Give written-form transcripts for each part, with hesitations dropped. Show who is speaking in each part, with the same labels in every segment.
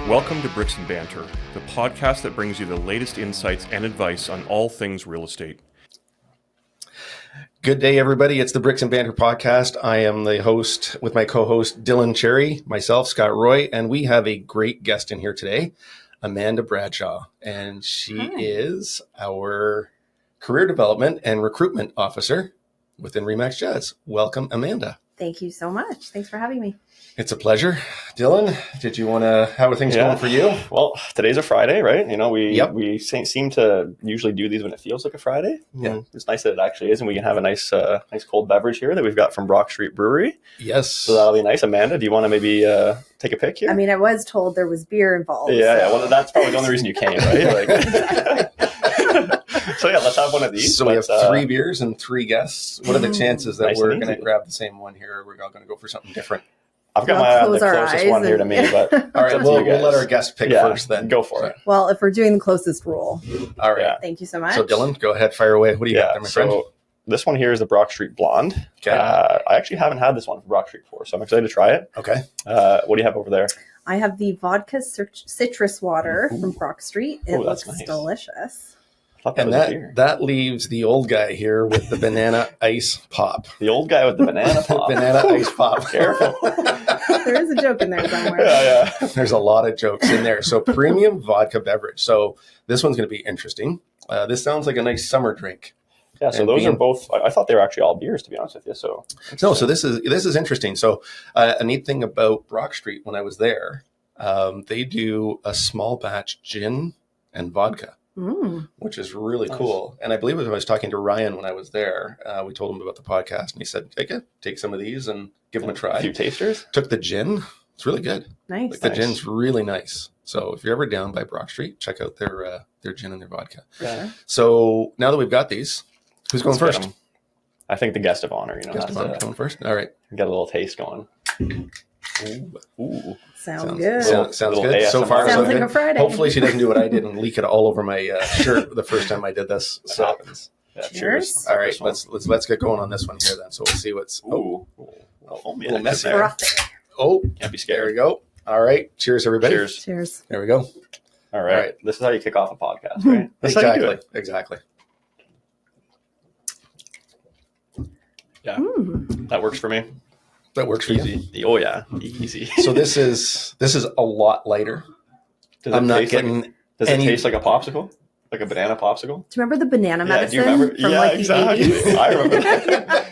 Speaker 1: Welcome to Bricks and Banter, the podcast that brings you the latest insights and advice on all things real estate.
Speaker 2: Good day, everybody. It's the Bricks and Banter podcast. I am the host with my co-host Dylan Cherry, myself, Scott Roy, and we have a great guest in here today, Amanda Bradshaw, and she is our career development and recruitment officer within Remax Jazz. Welcome, Amanda.
Speaker 3: Thank you so much. Thanks for having me.
Speaker 2: It's a pleasure. Dylan, did you want to, how are things going for you?
Speaker 4: Well, today's a Friday, right? You know, we seem to usually do these when it feels like a Friday.
Speaker 2: Yeah.
Speaker 4: It's nice that it actually is, and we can have a nice cold beverage here that we've got from Brock Street Brewery.
Speaker 2: Yes.
Speaker 4: So that'll be nice. Amanda, do you want to maybe take a pick here?
Speaker 3: I mean, I was told there was beer involved.
Speaker 4: Yeah. Well, that's probably the only reason you came, right? So yeah, let's have one of these.
Speaker 2: So we have 3 beers and 3 guests. What are the chances that we're going to grab the same one here? Or we're all going to go for something different?
Speaker 4: I've got my the closest one here to me, but
Speaker 2: all right, we'll let our guest pick first then.
Speaker 4: Go for it.
Speaker 3: Well, if we're doing the closest rule.
Speaker 2: All right. Yeah.
Speaker 3: Thank you so much.
Speaker 2: So Dylan, go ahead, fire away. What do you got there, my friend?
Speaker 4: This one here is the Brock Street Blonde.
Speaker 2: Okay.
Speaker 4: I actually haven't had this one from Brock Street before, so I'm excited to try it.
Speaker 2: Okay.
Speaker 4: What do you have over there?
Speaker 3: I have the vodka citrus water from Brock Street. It looks
Speaker 4: nice.
Speaker 3: Delicious.
Speaker 2: And that leaves the old guy here with the banana ice pop.
Speaker 4: The old guy with the banana pop.
Speaker 2: Banana ice pop.
Speaker 4: Careful.
Speaker 3: There is a joke in there somewhere.
Speaker 4: Yeah.
Speaker 2: There's a lot of jokes in there. So premium vodka beverage. So this one's going to be interesting. This sounds like a nice summer drink.
Speaker 4: Yeah, so those are both, I thought they were actually all beers, to be honest with you. So
Speaker 2: this is interesting. So a neat thing about Brock Street when I was there, they do a small batch gin and vodka. Which is really cool. And I believe when I was talking to Ryan when I was there, we told him about the podcast and he said, take some of these and give them a try.
Speaker 4: A few tasters.
Speaker 2: Took the gin. It's really good.
Speaker 3: Nice.
Speaker 2: The gin's really nice. So if you're ever down by Brock Street, check out their gin and their vodka.
Speaker 4: Yeah.
Speaker 2: So now that we've got these, who's going first?
Speaker 4: I think the guest of honor,
Speaker 2: Guest of honor going first. All right.
Speaker 4: Get a little taste going.
Speaker 3: Ooh. Sounds good.
Speaker 2: Sounds good.
Speaker 4: ASMR.
Speaker 2: So far,
Speaker 3: sounds
Speaker 2: so
Speaker 3: like
Speaker 2: good.
Speaker 3: a Friday.
Speaker 2: Hopefully she doesn't do what I did and leak it all over my shirt the first time I did this.
Speaker 4: It
Speaker 2: So
Speaker 4: happens. Yeah,
Speaker 3: Cheers.
Speaker 2: all right, let's get going on this one here then. So we'll see what's
Speaker 4: a little
Speaker 2: messy.
Speaker 3: Frothy.
Speaker 2: Oh,
Speaker 4: can't be
Speaker 2: there
Speaker 4: scared.
Speaker 2: we go. All right. Cheers, everybody.
Speaker 3: Cheers.
Speaker 2: There we go.
Speaker 4: All right. This is how you kick off a podcast, right? That's how you do it.
Speaker 2: Exactly.
Speaker 4: Yeah. That works for me.
Speaker 2: That works for
Speaker 4: Easy.
Speaker 2: you.
Speaker 4: Oh yeah. Easy.
Speaker 2: So this is a lot lighter. I'm not getting
Speaker 4: Does it taste like a popsicle? Like a banana popsicle?
Speaker 3: Do you remember the banana medicine?
Speaker 4: Do you remember?
Speaker 3: From
Speaker 4: exactly.
Speaker 3: the 80s?
Speaker 4: I remember that.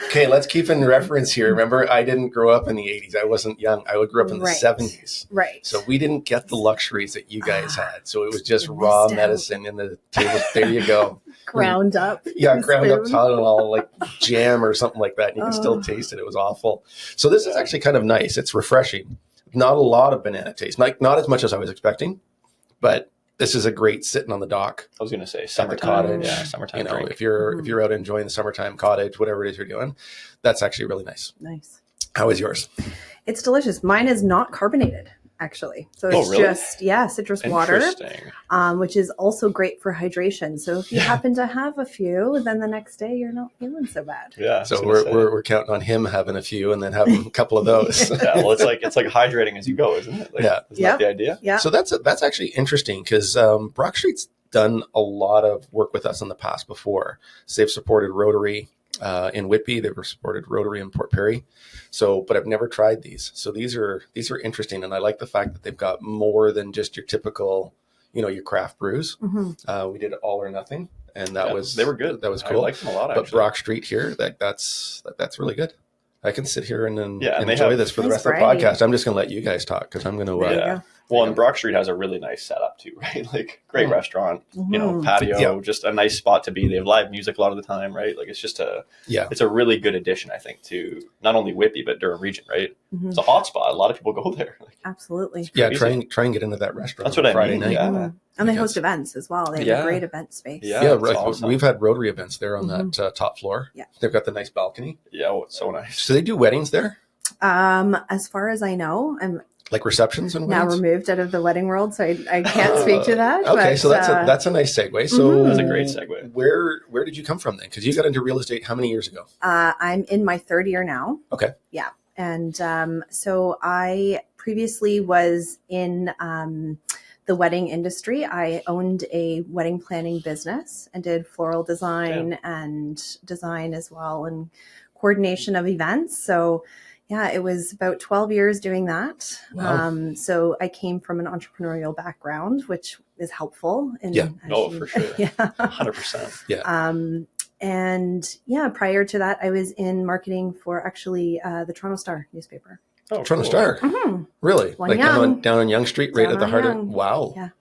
Speaker 2: Okay, let's keep in reference here. Remember, I didn't grow up in the 80s. I wasn't young. I grew up in the 70s.
Speaker 3: Right.
Speaker 2: So we didn't get the luxuries that you guys had. So it was just raw medicine in the table. There you go.
Speaker 3: Ground up.
Speaker 2: Yeah, ground up Tylenol, like jam or something like that. And you can still taste it. It was awful. So this is actually kind of nice. It's refreshing. Not a lot of banana taste. Not as much as I was expecting, but this is a great sitting on the dock.
Speaker 4: I was going to say summertime
Speaker 2: cottage.
Speaker 4: Yeah, summertime.
Speaker 2: Drink. If you're out enjoying the summertime cottage, whatever it is you're doing, that's actually really nice.
Speaker 3: Nice.
Speaker 2: How is yours?
Speaker 3: It's delicious. Mine is not carbonated, actually. So it's just citrus water, which is also great for hydration. So if you happen to have a few, then the next day you're not feeling so bad.
Speaker 4: Yeah.
Speaker 2: So we're counting on him having a few and then having a couple of those.
Speaker 4: Yeah. Well, it's like hydrating as you go, isn't it? Isn't that the idea?
Speaker 3: Yeah.
Speaker 2: So that's actually interesting because Brock Street's done a lot of work with us in the past before. So they've supported Rotary in Whitby. They've supported Rotary in Port Perry. So, but I've never tried these. So these are interesting, and I like the fact that they've got more than just your typical, your craft brews. We did all or nothing, and they were good. That was cool.
Speaker 4: I liked them a lot.
Speaker 2: But Brock Street here, that's really good. I can sit here and enjoy this for the rest of the podcast. I'm just going to let you guys talk because I'm going to.
Speaker 4: Well, and Brock Street has a really nice setup too, right? Like great restaurant, patio, just a nice spot to be. They have live music a lot of the time, right? Like it's just it's a really good addition, I think, to not only Whitby but Durham region, right? It's a hot spot. A lot of people go there.
Speaker 3: Absolutely.
Speaker 2: Yeah, try and get into that restaurant.
Speaker 4: That's what I
Speaker 2: Friday
Speaker 4: mean.
Speaker 2: night.
Speaker 4: Yeah.
Speaker 3: And they host events as well. They have a great event space.
Speaker 2: Yeah, right. Awesome. We've had Rotary events there on that top floor.
Speaker 3: Yeah,
Speaker 2: they've got the nice balcony.
Speaker 4: Yeah, it's so nice.
Speaker 2: So they do weddings there.
Speaker 3: As far as I know, I'm
Speaker 2: like receptions and
Speaker 3: now
Speaker 2: weddings?
Speaker 3: Removed out of the wedding world, so I can't speak to that.
Speaker 2: Okay, so that's a nice segue. So
Speaker 4: that's a great segue.
Speaker 2: Where did you come from then? Because you got into real estate how many years ago?
Speaker 3: I'm in my 3rd year now.
Speaker 2: Okay.
Speaker 3: Yeah, and so I previously was in the wedding industry. I owned a wedding planning business and did floral design and design as well, and coordination of events. So yeah, it was about 12 years doing that.
Speaker 2: Wow.
Speaker 3: So I came from an entrepreneurial background, which is helpful.
Speaker 4: For sure.
Speaker 3: Yeah.
Speaker 4: 100%.
Speaker 2: Yeah.
Speaker 3: And yeah, prior to that, I was in marketing for actually the Toronto Star newspaper.
Speaker 2: Oh, Toronto Star.
Speaker 3: Mm-hmm.
Speaker 2: Really? Like down on Young Street, right at the heart of. Wow.
Speaker 3: Yeah.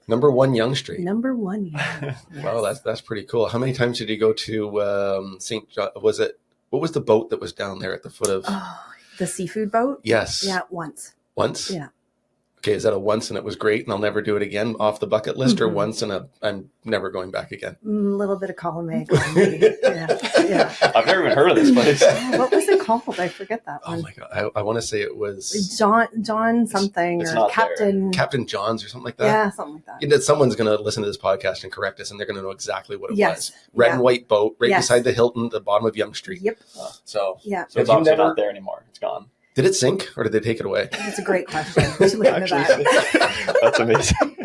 Speaker 2: Number 1 Young Street.
Speaker 3: Number 1 Young. Yes.
Speaker 2: Wow, that's pretty cool. How many times did you go to St. John? What was the boat that was down there at the foot of?
Speaker 3: Oh, the seafood boat?
Speaker 2: Yes.
Speaker 3: Yeah, once.
Speaker 2: Once?
Speaker 3: Yeah.
Speaker 2: Okay, is that a once and it was great and I'll never do it again off the bucket list, or once and I'm never going back again?
Speaker 3: A little bit of column A. Yeah.
Speaker 4: I've never even heard of this place.
Speaker 3: What was it called? I forget that one.
Speaker 2: Oh my God. I want to say it was
Speaker 3: John something,
Speaker 4: it's
Speaker 3: or Captain.
Speaker 2: Captain John's or something like that.
Speaker 3: Yeah, something like that.
Speaker 2: You know, someone's going to listen to this podcast and correct us, and they're going to know exactly what it was. Red
Speaker 3: Yeah.
Speaker 2: and white boat right beside the Hilton, the bottom of Yonge Street.
Speaker 3: Yep.
Speaker 2: So
Speaker 3: Yeah.
Speaker 4: So it's obviously not there anymore. It's gone.
Speaker 2: did it sink or did they take it away?
Speaker 3: That's a great question. We should look into that.
Speaker 4: That's amazing.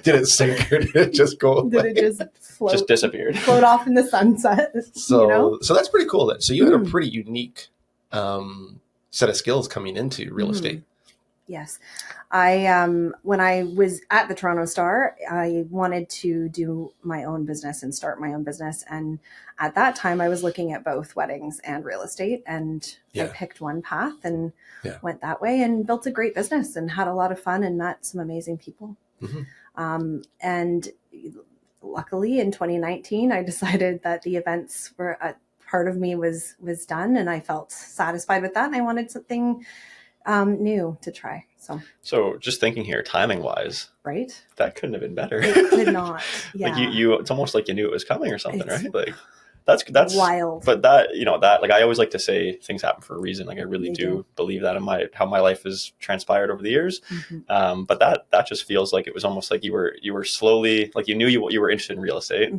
Speaker 2: Did it sink or did it just go away?
Speaker 3: Did it just float?
Speaker 4: Just disappeared.
Speaker 3: Float off in the sunset.
Speaker 2: So that's pretty cool then. So you had a pretty unique set of skills coming into real estate.
Speaker 3: Yes. When I was at the Toronto Star, I wanted to do my own business and start my own business. And at that time I was looking at both weddings and real estate, and I picked one path and went that way and built a great business and had a lot of fun and met some amazing people. And luckily in 2019, I decided that the events were part of me was done, and I felt satisfied with that. And I wanted something new to try. So
Speaker 4: just thinking here, timing wise,
Speaker 3: right?
Speaker 4: That couldn't have been better.
Speaker 3: It could not. Yeah.
Speaker 4: Like you, it's almost like you knew it was coming or something, right? Like that's
Speaker 3: wild.
Speaker 4: But that like I always like to say things happen for a reason. Like I really do believe that in how my life has transpired over the years. But that just feels like it was almost like you were slowly, like you knew you were interested in real estate.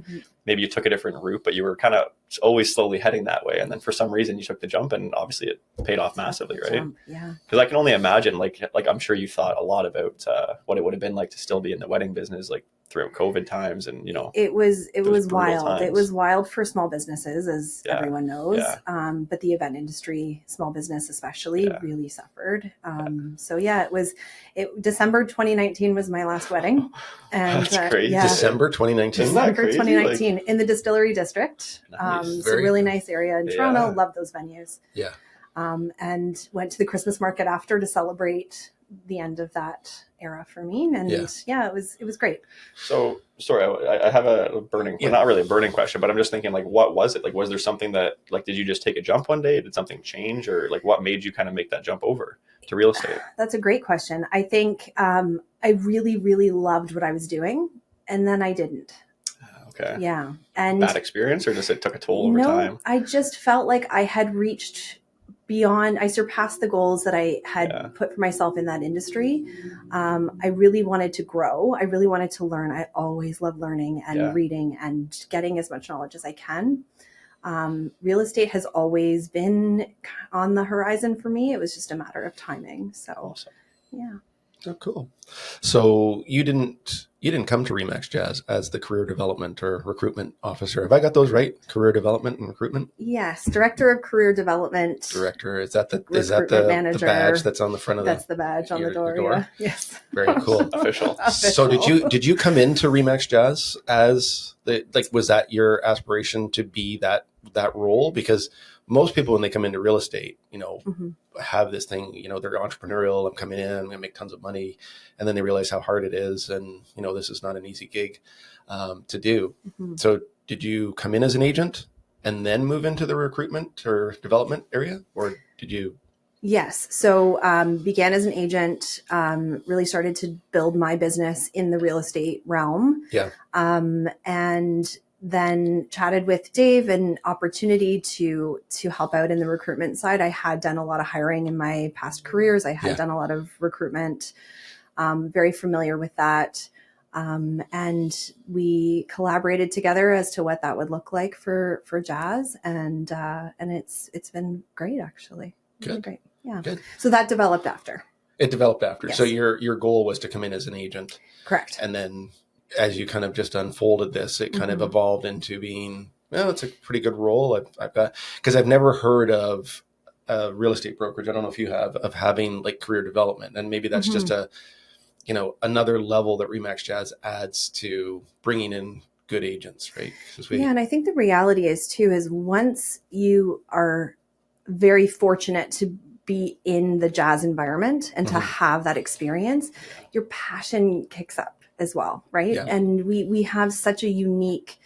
Speaker 4: Maybe you took a different route, but you were kind of always slowly heading that way. And then for some reason you took the jump, and obviously it paid off massively, right?
Speaker 3: Yeah.
Speaker 4: Because I can only imagine, like I'm sure you thought a lot about what it would have been like to still be in the wedding business, like throughout COVID times, and
Speaker 3: it was wild.
Speaker 4: times.
Speaker 3: It was wild for small businesses, as everyone knows.
Speaker 4: Yeah.
Speaker 3: But the event industry, small business especially, really suffered. So it was December 2019 was my last wedding, and
Speaker 4: that's crazy.
Speaker 2: December 2019.
Speaker 3: December 2019 in the Distillery District.
Speaker 4: Nice.
Speaker 3: It's a really nice area in Toronto. Love those venues.
Speaker 2: Yeah.
Speaker 3: And went to the Christmas market after to celebrate the end of that era for me. And it was great.
Speaker 4: So sorry, I have a burning, not really a burning question, but I'm just thinking, like, what was it? Like, was there something that, like, did you just take a jump one day? Did something change, or like what made you kind of make that jump over to real estate?
Speaker 3: That's a great question. I think I really, really loved what I was doing, and then I didn't.
Speaker 4: Okay.
Speaker 3: Yeah. And
Speaker 4: bad experience, or just it took a toll over time?
Speaker 3: I just felt like I had reached beyond, I surpassed the goals that I had put for myself in that industry. I really wanted to grow. I really wanted to learn. I always love learning and reading and getting as much knowledge as I can. Real estate has always been on the horizon for me. It was just a matter of timing. So,
Speaker 4: awesome.
Speaker 3: Yeah.
Speaker 2: Oh, cool. So you didn't come to Remax Jazz as the career development or recruitment officer. Have I got those right? Career development and recruitment?
Speaker 3: Yes, director of career development.
Speaker 2: Director, is that the
Speaker 3: manager,
Speaker 2: the badge that's on the front of
Speaker 3: that's the badge on the door? Yeah. Yes.
Speaker 2: Very cool.
Speaker 4: Official.
Speaker 2: So did you come into Remax Jazz as was that your aspiration to be that role? Because most people, when they come into real estate, have this thing, they're entrepreneurial. I'm coming in, I'm going to make tons of money. And then they realize how hard it is. And, this is not an easy gig to do. So did you come in as an agent and then move into the recruitment or development area, or did you?
Speaker 3: Yes. So began as an agent, really started to build my business in the real estate realm.
Speaker 2: Yeah.
Speaker 3: And then chatted with Dave, an opportunity to help out in the recruitment side. I had done a lot of hiring in my past careers. I had done a lot of recruitment, very familiar with that. And we collaborated together as to what that would look like for Jazz. And it's been great, actually.
Speaker 2: Good.
Speaker 3: Great. Yeah.
Speaker 2: Good.
Speaker 3: So that developed after.
Speaker 2: It developed after.
Speaker 3: Yes.
Speaker 2: So your goal was to come in as an agent.
Speaker 3: Correct.
Speaker 2: And then as you kind of just unfolded this, it kind of evolved into being, well, it's a pretty good role. I bet, because I've never heard of a real estate brokerage. I don't know if you have, of having like career development. And maybe that's just another level that Remax Jazz adds to bringing in good agents, right?
Speaker 3: And I think the reality is too, is once you are very fortunate to be in the jazz environment and to have that experience, your passion kicks up as well, right? Yeah. And we have such a unique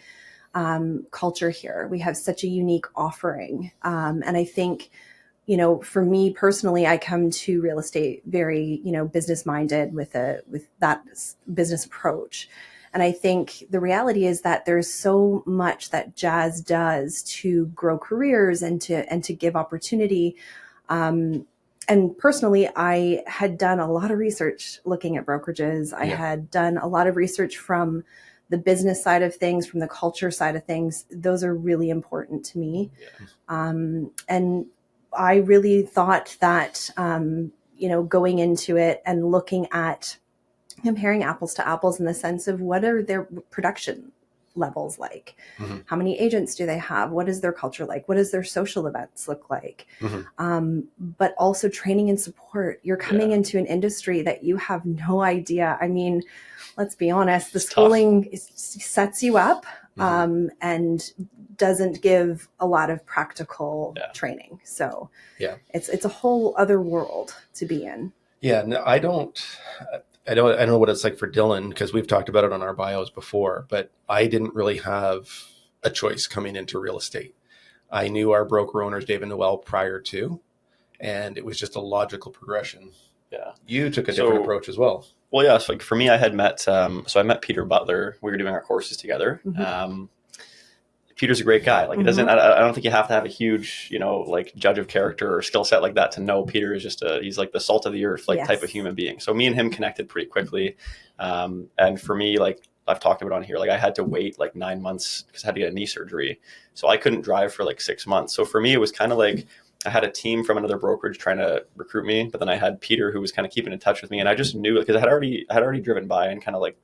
Speaker 3: culture here. We have such a unique offering. And I think, for me personally, I come to real estate very, business minded with that business approach. And I think the reality is that there's so much that jazz does to grow careers and to give opportunity. And personally, I had done a lot of research looking at brokerages. I had done a lot of research from the business side of things, from the culture side of things. Those are really important to me. And I really thought that, going into it and looking at comparing apples to apples in the sense of what are their production levels like? How many agents do they have? What is their culture like? What does their social events look like? But also training and support. You're coming into an industry that you have no idea. I mean, let's be honest, the schooling sets you up and doesn't give a lot of practical training. So it's a whole other world to be in.
Speaker 2: Yeah, no, I don't know what it's like for Dylan, because we've talked about it on our bios before, but I didn't really have a choice coming into real estate. I knew our broker owners, Dave and Noel, prior to, and it was just a logical progression. Yeah. You took a different approach as well.
Speaker 4: Well, yeah. So like for me, I had met, I met Peter Butler. We were doing our courses together. Peter's a great guy. Like it doesn't, I don't think you have to have a huge, like judge of character or skill set like that to know Peter is just he's like the salt of the earth, type of human being. So me and him connected pretty quickly. And for me, like I've talked about on here, like I had to wait like 9 months because I had to get a knee surgery. So I couldn't drive for like 6 months. So for me, it was kind of like I had a team from another brokerage trying to recruit me, but then I had Peter who was kind of keeping in touch with me. And I just knew, because I had already driven by and kind of like,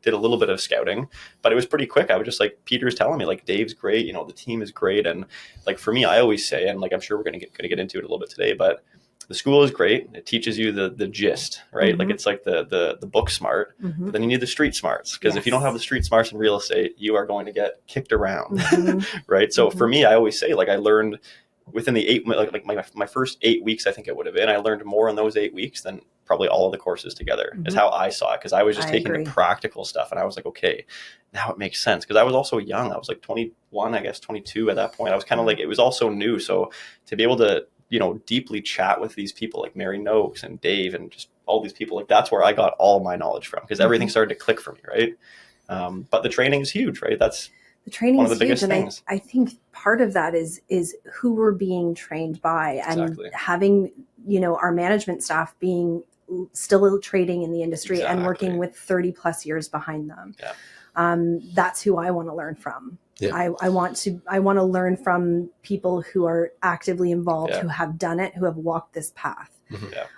Speaker 4: did a little bit of scouting, but it was pretty quick. I was just like, Peter's telling me like, Dave's great. The team is great. And like, for me, I always say, and like, I'm sure we're going to get into it a little bit today, but the school is great. It teaches you the gist, right? Like it's like the book smart, but then you need the street smarts. Because if you don't have the street smarts in real estate, you are going to get kicked around. Right. So for me, I always say, like, I learned within the my first 8 weeks, I think it would have been, I learned more in those 8 weeks than probably all of the courses together is how I saw it. Because I was just taking the practical stuff and I was like, okay, now it makes sense. Because I was also young. I was like 21, I guess 22 at that point. I was kind of like, it was all so new. So to be able to, deeply chat with these people like Mary Noakes and Dave and just all these people, like that's where I got all my knowledge from, because everything started to click for me. Right. But the training is huge, right? That's
Speaker 3: the training
Speaker 4: one of
Speaker 3: is
Speaker 4: the
Speaker 3: huge,
Speaker 4: biggest
Speaker 3: and
Speaker 4: things.
Speaker 3: I think part of that is who we're being trained by, and having our management staff being still trading in the industry and working with 30 plus years behind them. That's who I want to learn from. I want to learn from people who are actively involved, who have done it, who have walked this path.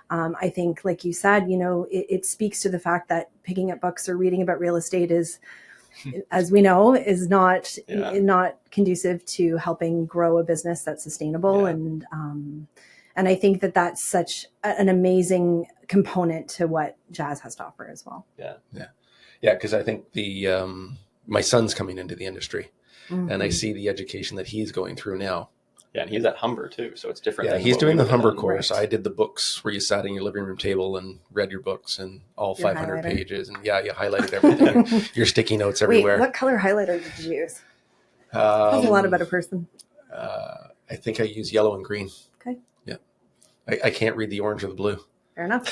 Speaker 3: I think, like you said, it speaks to the fact that picking up books or reading about real estate is, as we know, is not conducive to helping grow a business that's sustainable. And I think that that's such an amazing component to what Jazz has to offer as well.
Speaker 2: Because I think my son's coming into the industry, and I see the education that he's going through now.
Speaker 4: Yeah, and he's at Humber too, so it's different.
Speaker 2: Yeah, he's doing the Humber course. Right. I did the books where you sat in your living room table and read your books and all 500 pages, and you highlighted everything. Your sticky notes everywhere.
Speaker 3: Wait, what color highlighter did you use? Tells a lot about a person.
Speaker 2: I think I use yellow and green.
Speaker 3: Okay.
Speaker 2: Yeah, I can't read the orange or the blue.
Speaker 3: Fair enough.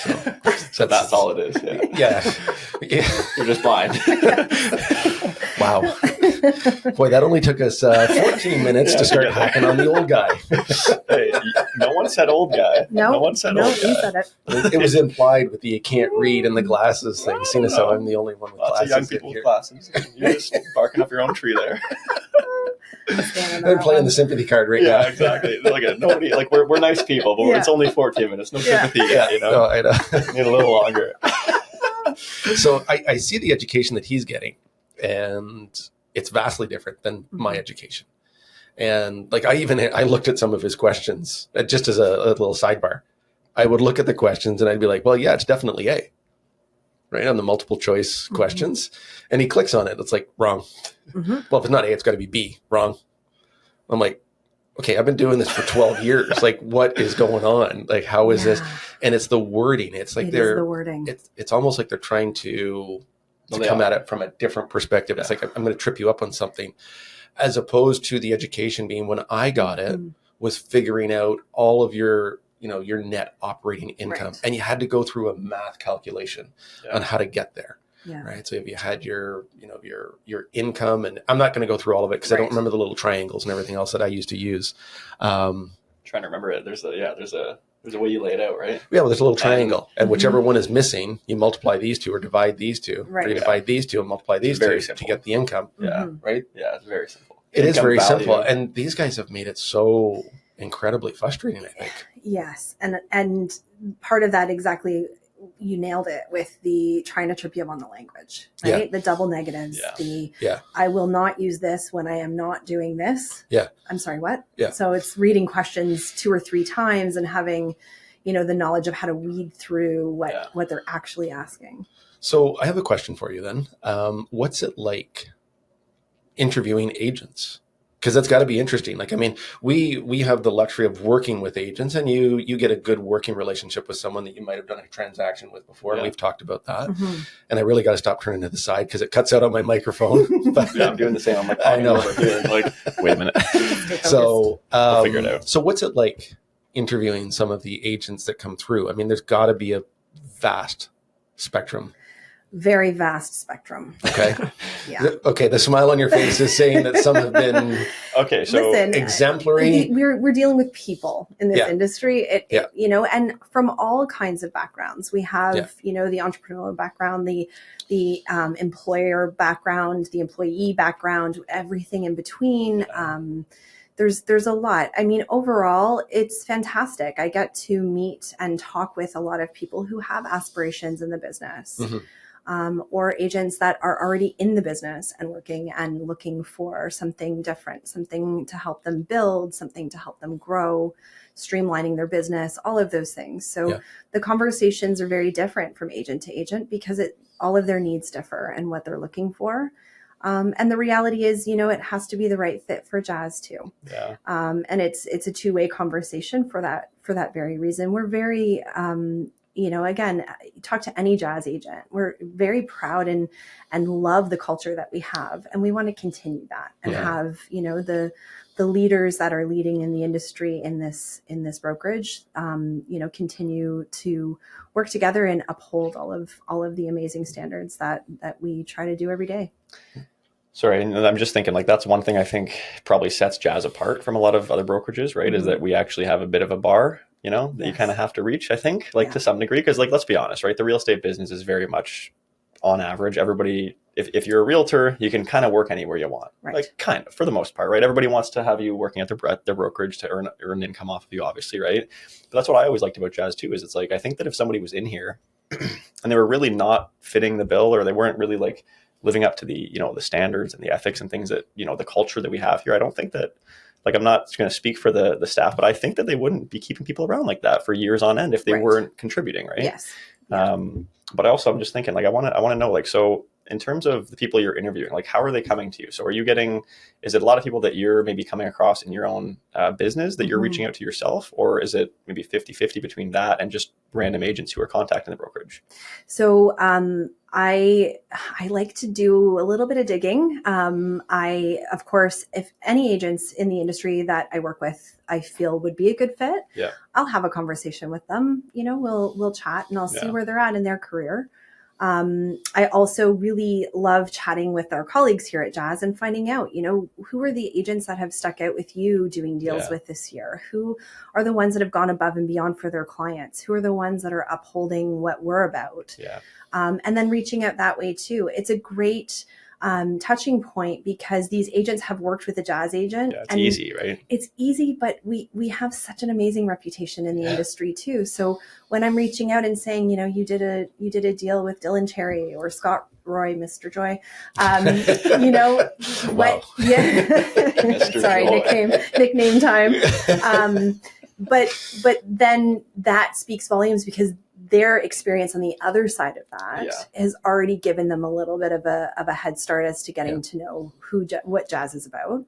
Speaker 4: So that's all it is. Yeah. You're just blind.
Speaker 2: Wow. Boy, that only took us 14 minutes to start hacking on the old guy.
Speaker 4: Hey, no one said old guy.
Speaker 3: No
Speaker 4: one said old guy.
Speaker 3: You said it.
Speaker 2: It was implied with the you can't read and the glasses thing, seeing as how I'm the only one with
Speaker 4: Lots
Speaker 2: glasses.
Speaker 4: Lots of young people with glasses. You're just barking up your own tree there.
Speaker 2: I'm playing the sympathy card right now.
Speaker 4: Yeah, exactly. Like nobody, like we're nice people, but it's only 14 minutes. No sympathy yet, you know.
Speaker 2: No, I know.
Speaker 4: Need a little longer.
Speaker 2: So I see the education that he's getting, and it's vastly different than my education. And like I looked at some of his questions just as a little sidebar. I would look at the questions and I'd be like, well, yeah, it's definitely A, right? On the multiple choice questions. And he clicks on it. It's like, wrong. Well, if it's not A, it's got to be B, wrong. I'm like, okay, I've been doing this for 12 years. Like, what is going on? Like, how is this? And it's the wording. It's like
Speaker 3: the wording.
Speaker 2: It's almost like they're trying to come at it from a different perspective. It's like, I'm going to trip you up on something, as opposed to the education being, when I got it, was figuring out all of your net operating income. And you had to go through a math calculation on how to get there. Yeah. Right. So if you had your income, and I'm not going to go through all of it because I don't remember the little triangles and everything else that I used to use.
Speaker 4: Trying to remember it. There's a way you lay it out, right?
Speaker 2: Yeah. Well, there's a little triangle, and whichever one is missing, you multiply these two or divide these two, or you divide these two and multiply these two to get the income.
Speaker 4: Yeah.
Speaker 2: Right.
Speaker 4: Yeah. It's very simple.
Speaker 2: It is very simple. And these guys have made it so incredibly frustrating, I think.
Speaker 3: Yes. And part of that, exactly, you nailed it with the trying to trip you up on the language, right? The double negatives, I will not use this when I am not doing this. Yeah. I'm sorry, what? Yeah. So it's reading questions 2 or 3 times and having, the knowledge of how to weed through what they're actually asking.
Speaker 2: So I have a question for you then. What's it like interviewing agents? Because that's got to be interesting. Like, I mean, we have the luxury of working with agents, and you get a good working relationship with someone that you might have done a transaction with before. And we've talked about that. And I really got to stop turning to the side because it cuts out on my microphone. But,
Speaker 4: I'm doing the same. I'm like, I know. Like, wait a minute.
Speaker 2: So
Speaker 4: I'll figure it out.
Speaker 2: So what's it like interviewing some of the agents that come through? I mean, there's got to be a vast spectrum.
Speaker 3: Very vast spectrum.
Speaker 2: Okay. Okay. The smile on your face is saying that some have been exemplary.
Speaker 3: We're dealing with people in this industry. And from all kinds of backgrounds. We have, the entrepreneurial background, the employer background, the employee background, everything in between. There's a lot. I mean, overall, it's fantastic. I get to meet and talk with a lot of people who have aspirations in the business. Or agents that are already in the business and working and looking for something different, something to help them build, something to help them grow, streamlining their business, all of those things. So the conversations are very different from agent to agent because all of their needs differ and what they're looking for. And the reality is, it has to be the right fit for Jazz too. Yeah. And it's a two-way conversation for that very reason. We're very, again, talk to any Jazz agent. We're very proud and love the culture that we have. And we want to continue that and have, the leaders that are leading in the industry in this brokerage, continue to work together and uphold all of the amazing standards that we try to do every day.
Speaker 4: Sorry, and I'm just thinking, like, that's one thing I think probably sets Jazz apart from a lot of other brokerages, right? Is that we actually have a bit of a bar, that you kind of have to reach, I think, to some degree. Because, like, let's be honest, right? The real estate business is very much, on average, everybody, if you're a realtor, you can kind of work anywhere you want. Right. Like, kind of, for the most part, right? Everybody wants to have you working at their brokerage to earn income off of you, obviously, right? But that's what I always liked about Jazz, too, is it's like, I think that if somebody was in here and they were really not fitting the bill, or they weren't really, like, living up to the, the standards and the ethics and things that, the culture that we have here, I don't think that, like, I'm not going to speak for the staff, but I think that they wouldn't be keeping people around like that for years on end if they weren't contributing, right?
Speaker 3: Yes.
Speaker 4: But also I'm just thinking, like, I want to know, like, so in terms of the people you're interviewing, like, how are they coming to you? So is it a lot of people that you're maybe coming across in your own business that you're reaching out to yourself, or is it maybe 50-50 between that and just random agents who are contacting the brokerage?
Speaker 3: So, I like to do a little bit of digging. Of course, if any agents in the industry that I work with, I feel would be a good fit, I'll have a conversation with them. We'll chat and I'll see where they're at in their career. I also really love chatting with our colleagues here at Jazz and finding out, who are the agents that have stuck out with you doing deals with this year? Who are the ones that have gone above and beyond for their clients? Who are the ones that are upholding what we're about? And then reaching out that way too. It's a great touching point, because these agents have worked with a jazz agent.
Speaker 4: Yeah, it's easy, right?
Speaker 3: It's easy, but we have such an amazing reputation in the industry too. So when I'm reaching out and saying, you did a deal with Dylan Cherry or Scott Roy, Mr. Joy,
Speaker 2: Wow.
Speaker 3: Sorry, nickname time. But then that speaks volumes, because their experience on the other side of that has already given them a little bit of a head start as to getting to know what jazz is about.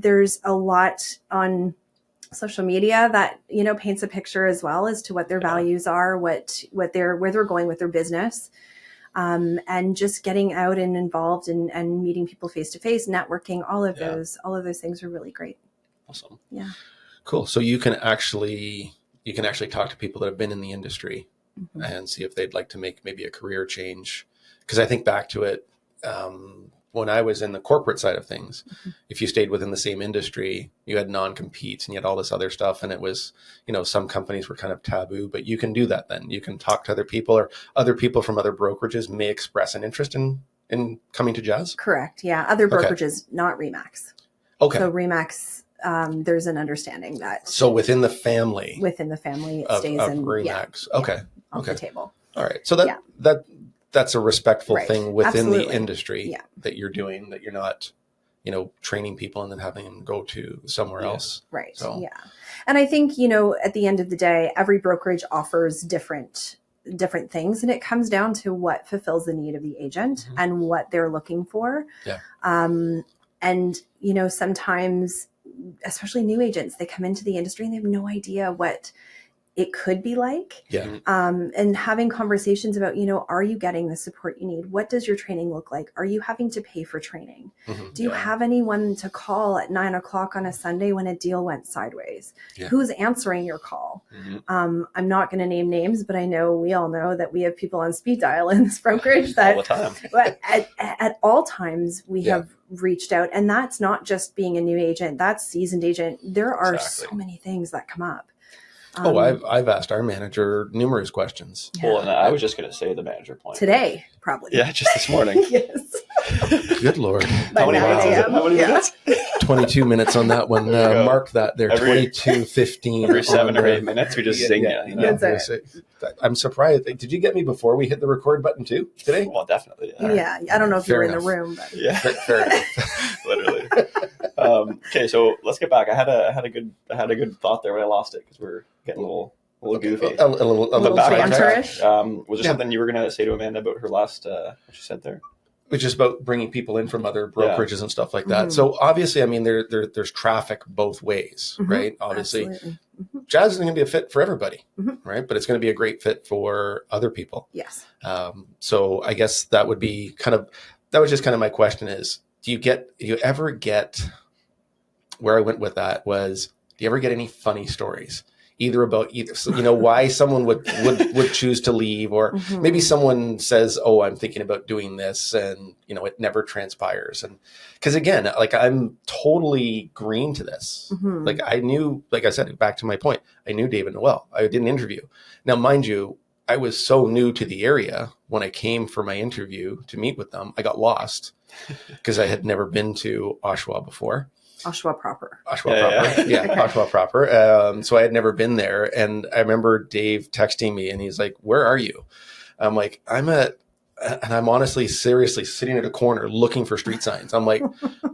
Speaker 3: There's a lot on social media that, paints a picture as well as to what their values are, where they're going with their business. And just getting out and involved and meeting people face to face, networking, all of those things are really great.
Speaker 2: Awesome.
Speaker 3: Yeah.
Speaker 2: Cool. So you can actually talk to people that have been in the industry and see if they'd like to make maybe a career change. Because I think back to it, when I was in the corporate side of things, if you stayed within the same industry, you had non-competes and you had all this other stuff. And it was, some companies were kind of taboo, but you can do that then. You can talk to other people, or other people from other brokerages may express an interest in coming to jazz.
Speaker 3: Correct. Yeah. Other brokerages, not RE/MAX.
Speaker 2: Okay.
Speaker 3: So RE/MAX, there's an understanding that.
Speaker 2: So within the family,
Speaker 3: it stays
Speaker 2: of
Speaker 3: in
Speaker 2: RE/MAX.
Speaker 3: Off the table.
Speaker 2: All right. So that's a respectful thing within the industry that you're doing, that you're not, training people and then having them go to somewhere else.
Speaker 3: Right.
Speaker 2: So.
Speaker 3: Yeah. And I think, at the end of the day, every brokerage offers different things, and it comes down to what fulfills the need of the agent and what they're looking for. Yeah. And, sometimes, especially new agents, they come into the industry and they have no idea what it could be like. Yeah. And having conversations about, are you getting the support you need? What does your training look like? Are you having to pay for training? Do you have anyone to call at 9:00 on a Sunday when a deal went sideways? Yeah. Who's answering your call? I'm not going to name names, but we all know that we have people on speed dial in this brokerage that
Speaker 4: all the time.
Speaker 3: But at all times we have reached out, and that's not just being a new agent, that's seasoned agent. There are so many things that come up.
Speaker 2: I've asked our manager numerous questions.
Speaker 4: Yeah. Well, and I was just going to say the manager point.
Speaker 3: Today, probably.
Speaker 4: Yeah, just this morning.
Speaker 3: Yes.
Speaker 2: Good Lord.
Speaker 4: How many minutes is it? How many minutes?
Speaker 2: 22 minutes on that one. Mark that there. 22:15.
Speaker 4: Every 7 or 8 minutes, we just sing it.
Speaker 2: I'm surprised. Did you get me before we hit the record button too today?
Speaker 4: Well, definitely.
Speaker 3: Yeah. I don't know if you were in the room. But.
Speaker 4: Yeah.
Speaker 2: Fair enough.
Speaker 4: Literally. Okay, so let's get back. I had a good thought there, but I lost it because we're getting a little goofy.
Speaker 2: A little
Speaker 3: banterish.
Speaker 4: Was there something you were going to say to Amanda about her last, what she said there?
Speaker 2: Which is about bringing people in from other brokerages and stuff like that. So obviously, there's traffic both ways, right? Obviously, jazz isn't going to be a fit for everybody, right? But it's going to be a great fit for other people.
Speaker 3: Yes.
Speaker 2: So I guess that was just kind of my question is, do you ever get, where I went with that was, do you ever get any funny stories? Either about why someone would choose to leave, or maybe someone says, "Oh, I'm thinking about doing this," and it never transpires. And because again, I'm totally green to this. I knew, like I said, back to my point, I knew David Noel. I did an interview. Now, mind you, I was so new to the area when I came for my interview to meet with them. I got lost because I had never been to Oshawa before.
Speaker 3: Oshawa proper.
Speaker 2: Oshawa proper. So I had never been there. And I remember Dave texting me and he's like, "Where are you?" I'm like, and I'm honestly, seriously sitting at a corner looking for street signs. I'm like,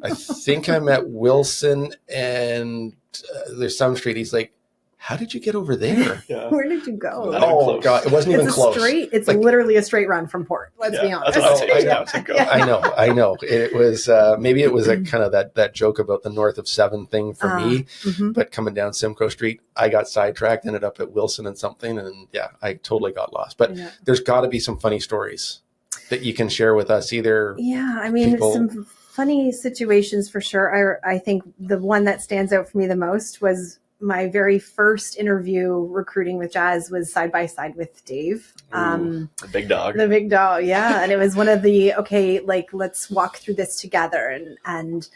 Speaker 2: I think I'm at Wilson and there's some street. He's like, "How did you get over there?"
Speaker 3: Yeah. Where did you go?
Speaker 2: Oh God, it wasn't even close.
Speaker 3: It's literally a straight run from port. Let's be honest.
Speaker 4: That's what
Speaker 2: I know. It was maybe it was a kind of that joke about the north of 7 thing for me. But coming down Simcoe Street, I got sidetracked, ended up at Wilson and something, and I totally got lost. But there's got to be some funny stories that you can share with us. Either
Speaker 3: some funny situations for sure. I think the one that stands out for me the most was my very first interview recruiting with Jazz was side by side with Dave.
Speaker 4: The big dog.
Speaker 3: The big dog, yeah. And it was one of the, let's walk through this together. And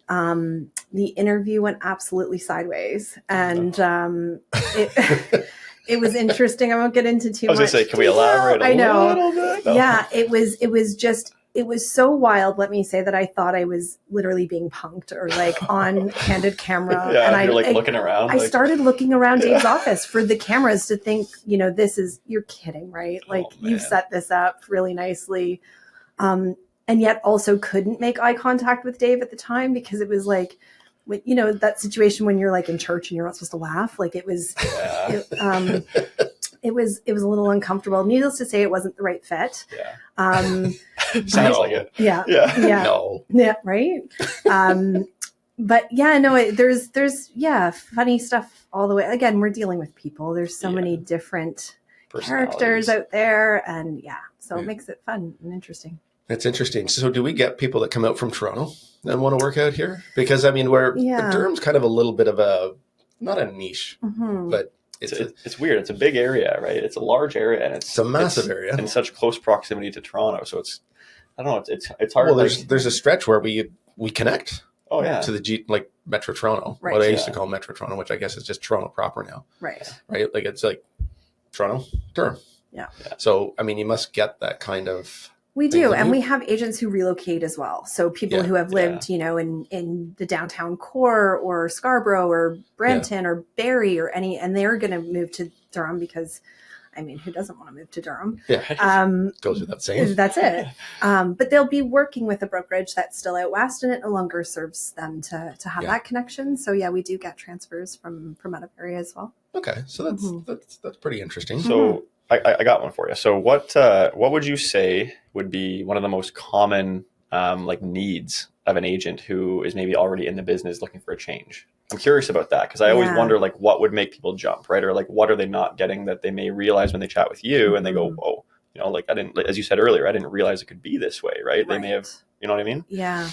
Speaker 3: the interview went absolutely sideways. And It was interesting. I won't get into too much.
Speaker 4: I was going to say, can we elaborate a little bit? No.
Speaker 3: Yeah, it was so wild, let me say, that I thought I was literally being punked or like on candid camera.
Speaker 4: Yeah, and you're looking around.
Speaker 3: I started looking around Dave's office for the cameras to think, you're kidding, right? Like you've set this up really nicely. And yet also couldn't make eye contact with Dave at the time because it was like, that situation when you're like in church and you're not supposed to laugh. Like it was, it was a little uncomfortable. Needless to say, it wasn't the right fit.
Speaker 4: Yeah.
Speaker 3: Sounds
Speaker 4: like it.
Speaker 3: Yeah.
Speaker 2: No.
Speaker 3: Yeah. Right. But yeah, no, there's funny stuff all the way. Again, we're dealing with people. There's so many different characters out there, and so it makes it fun and interesting.
Speaker 2: It's interesting. So do we get people that come out from Toronto and want to work out here? Because Durham's kind of a little bit of not a niche, but it's
Speaker 4: weird. It's a big area, right? It's a large area, and it's a massive area in such close proximity to Toronto. So I don't know. It's hard.
Speaker 2: Well, there's a stretch where we connect.
Speaker 4: Oh yeah,
Speaker 2: to the like Metro Toronto.
Speaker 3: Right.
Speaker 2: What I used to call Metro Toronto, which I guess is just Toronto proper now.
Speaker 3: Right.
Speaker 2: Right. Like it's like Toronto, Durham.
Speaker 3: Yeah.
Speaker 2: So you must get that kind of.
Speaker 3: We do, and we have agents who relocate as well. So people who have lived, in the downtown core or Scarborough or Brampton or Barrie or and they're going to move to Durham because, who doesn't want to move to Durham?
Speaker 2: Yeah, goes without saying.
Speaker 3: That's it. But they'll be working with a brokerage that's still out west, and it no longer serves them to have that connection. So we do get transfers from out of area as well.
Speaker 2: Okay, so that's pretty interesting.
Speaker 4: So. I got one for you. So what would you say would be one of the most common needs of an agent who is maybe already in the business looking for a change? I'm curious about that because I always wonder what would make people jump, right? Or what are they not getting that they may realize when they chat with you and they go, whoa, I didn't, as you said earlier, I didn't realize it could be this way, right? They may have, you know what I mean?
Speaker 3: Yeah.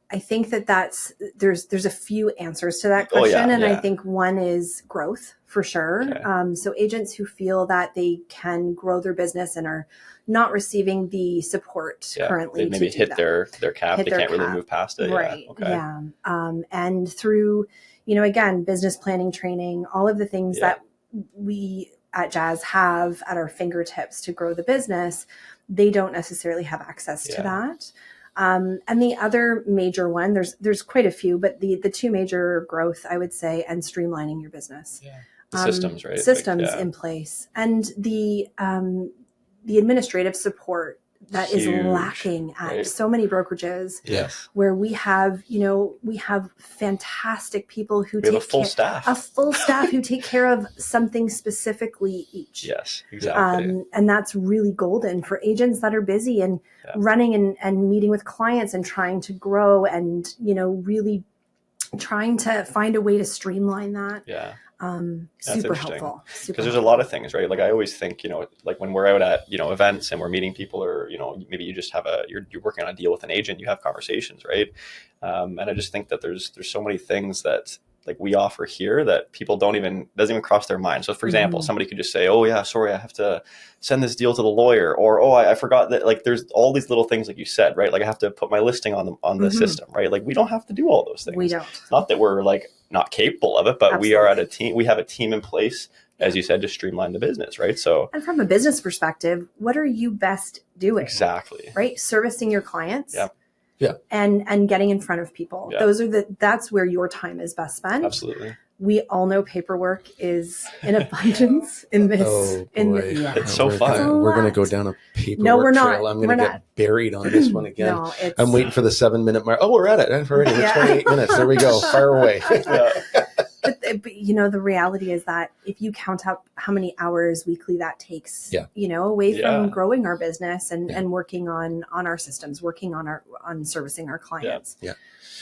Speaker 3: I think there's a few answers to that question. I think one is growth for sure.
Speaker 4: Okay.
Speaker 3: So agents who feel that they can grow their business and are not receiving the support currently.
Speaker 4: They maybe hit their cap. They can't really move past it.
Speaker 3: Right.
Speaker 4: Yeah. Okay.
Speaker 3: Yeah. And through, again, business planning training, all of the things that we at Jazz have at our fingertips to grow the business, they don't necessarily have access to that. And the other major one, there's quite a few, but the two major growth, I would say, and streamlining your business.
Speaker 4: Yeah. The systems, right?
Speaker 3: Systems in place. And the administrative support that is lacking at so many brokerages.
Speaker 4: Yes.
Speaker 3: Where we have fantastic people who
Speaker 4: have a full staff
Speaker 3: who take care of something specifically each.
Speaker 4: Yes, exactly.
Speaker 3: And that's really golden for agents that are busy and running and meeting with clients and trying to grow and, really trying to find a way to streamline that.
Speaker 4: Yeah.
Speaker 3: Super helpful.
Speaker 4: Because there's a lot of things, right? Like I always think, when we're out at, events and we're meeting people or, maybe you just have you're working on a deal with an agent, you have conversations, right? And I just think that there's so many things that we offer here that people doesn't even cross their mind. So for example, somebody could just say, oh yeah, sorry, I have to send this deal to the lawyer, or, oh, I forgot that, there's all these little things like you said, right? I have to put my listing on the system, right? We don't have to do all those things.
Speaker 3: We don't.
Speaker 4: It's not that we're not capable of it, but we are at a team. We have a team in place, as you said, to streamline the business, right? So,
Speaker 3: and from a business perspective, what are you best doing?
Speaker 4: Exactly.
Speaker 3: Right. Servicing your clients.
Speaker 4: Yeah.
Speaker 2: Yeah.
Speaker 3: And getting in front of people. Yeah. That's where your time is best spent.
Speaker 4: Absolutely.
Speaker 3: We all know paperwork is in abundance in this.
Speaker 4: It's so fun.
Speaker 2: We're going to go down a paperwork trail. I'm going to get buried on this one again.
Speaker 3: No,
Speaker 2: I'm waiting for the 7-minute mark. Oh, we're at it. Already. We're 28 minutes. There we go. Fire away.
Speaker 3: But the reality is that if you count up how many hours weekly that takes, away from growing our business and working on our systems, working on servicing our clients.
Speaker 2: Yeah.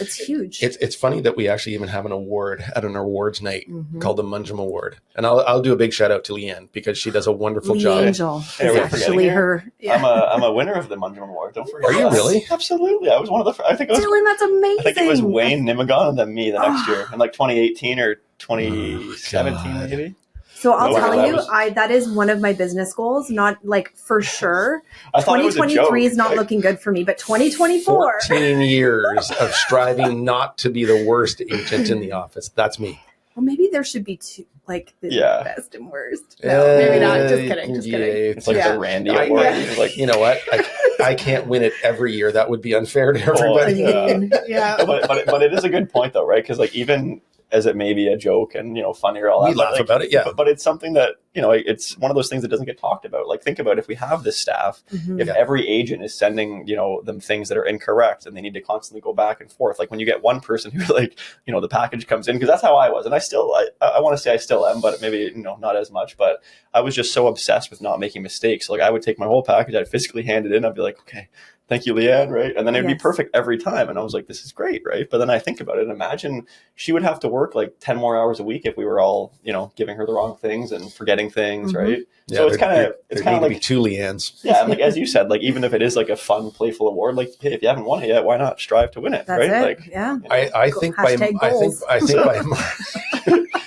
Speaker 3: It's huge.
Speaker 2: It's funny that we actually even have an award at an awards night called the Munjum Award. And I'll do a big shout out to Leanne because she does a wonderful job.
Speaker 3: Angel is actually her.
Speaker 4: Yeah. I'm a winner of the Munjum Award. Don't forget.
Speaker 2: Are you really?
Speaker 4: Absolutely. I was one of the I think it was
Speaker 3: Dylan, that's amazing.
Speaker 4: I think it was Wayne Nimagon and then me the next year in 2018 or 2017 maybe.
Speaker 3: So I'll tell you, that is one of my business goals. Not for sure. 2023 is not looking good for me, but 2024.
Speaker 2: 14 years of striving not to be the worst agent in the office. That's me.
Speaker 3: Well, maybe there should be two. like the best and worst.
Speaker 2: No,
Speaker 3: maybe not. Just kidding.
Speaker 4: It's like the Randy Award.
Speaker 2: Like, you know what? I can't win it every year. That would be unfair to everybody.
Speaker 4: But it is a good point though, right? Because like even as it may be a joke and funny or all that,
Speaker 2: we laugh about it,
Speaker 4: but it's something that it's one of those things that doesn't get talked about. Like think about if we have this staff, if every agent is sending them things that are incorrect and they need to constantly go back and forth. Like when you get one person who like the package comes in, because that's how I was, and I want to say I still am, but maybe not as much. But I was just so obsessed with not making mistakes. Like I would take my whole package, I'd physically hand it in, I'd be like, okay, thank you, Leanne, right? And then it'd be perfect every time. And I was like, this is great, right? But then I think about it, imagine she would have to work like 10 more hours a week if we were all, giving her the wrong things and forgetting things, right?
Speaker 2: Yeah,
Speaker 4: so it's kind of like
Speaker 2: 2 Leannes.
Speaker 4: Yeah, and like as you said, like even if it is like a fun, playful award, like hey, if you haven't won it yet, why not strive to win it,
Speaker 3: That's
Speaker 4: right?
Speaker 3: it.
Speaker 4: Like
Speaker 2: I think by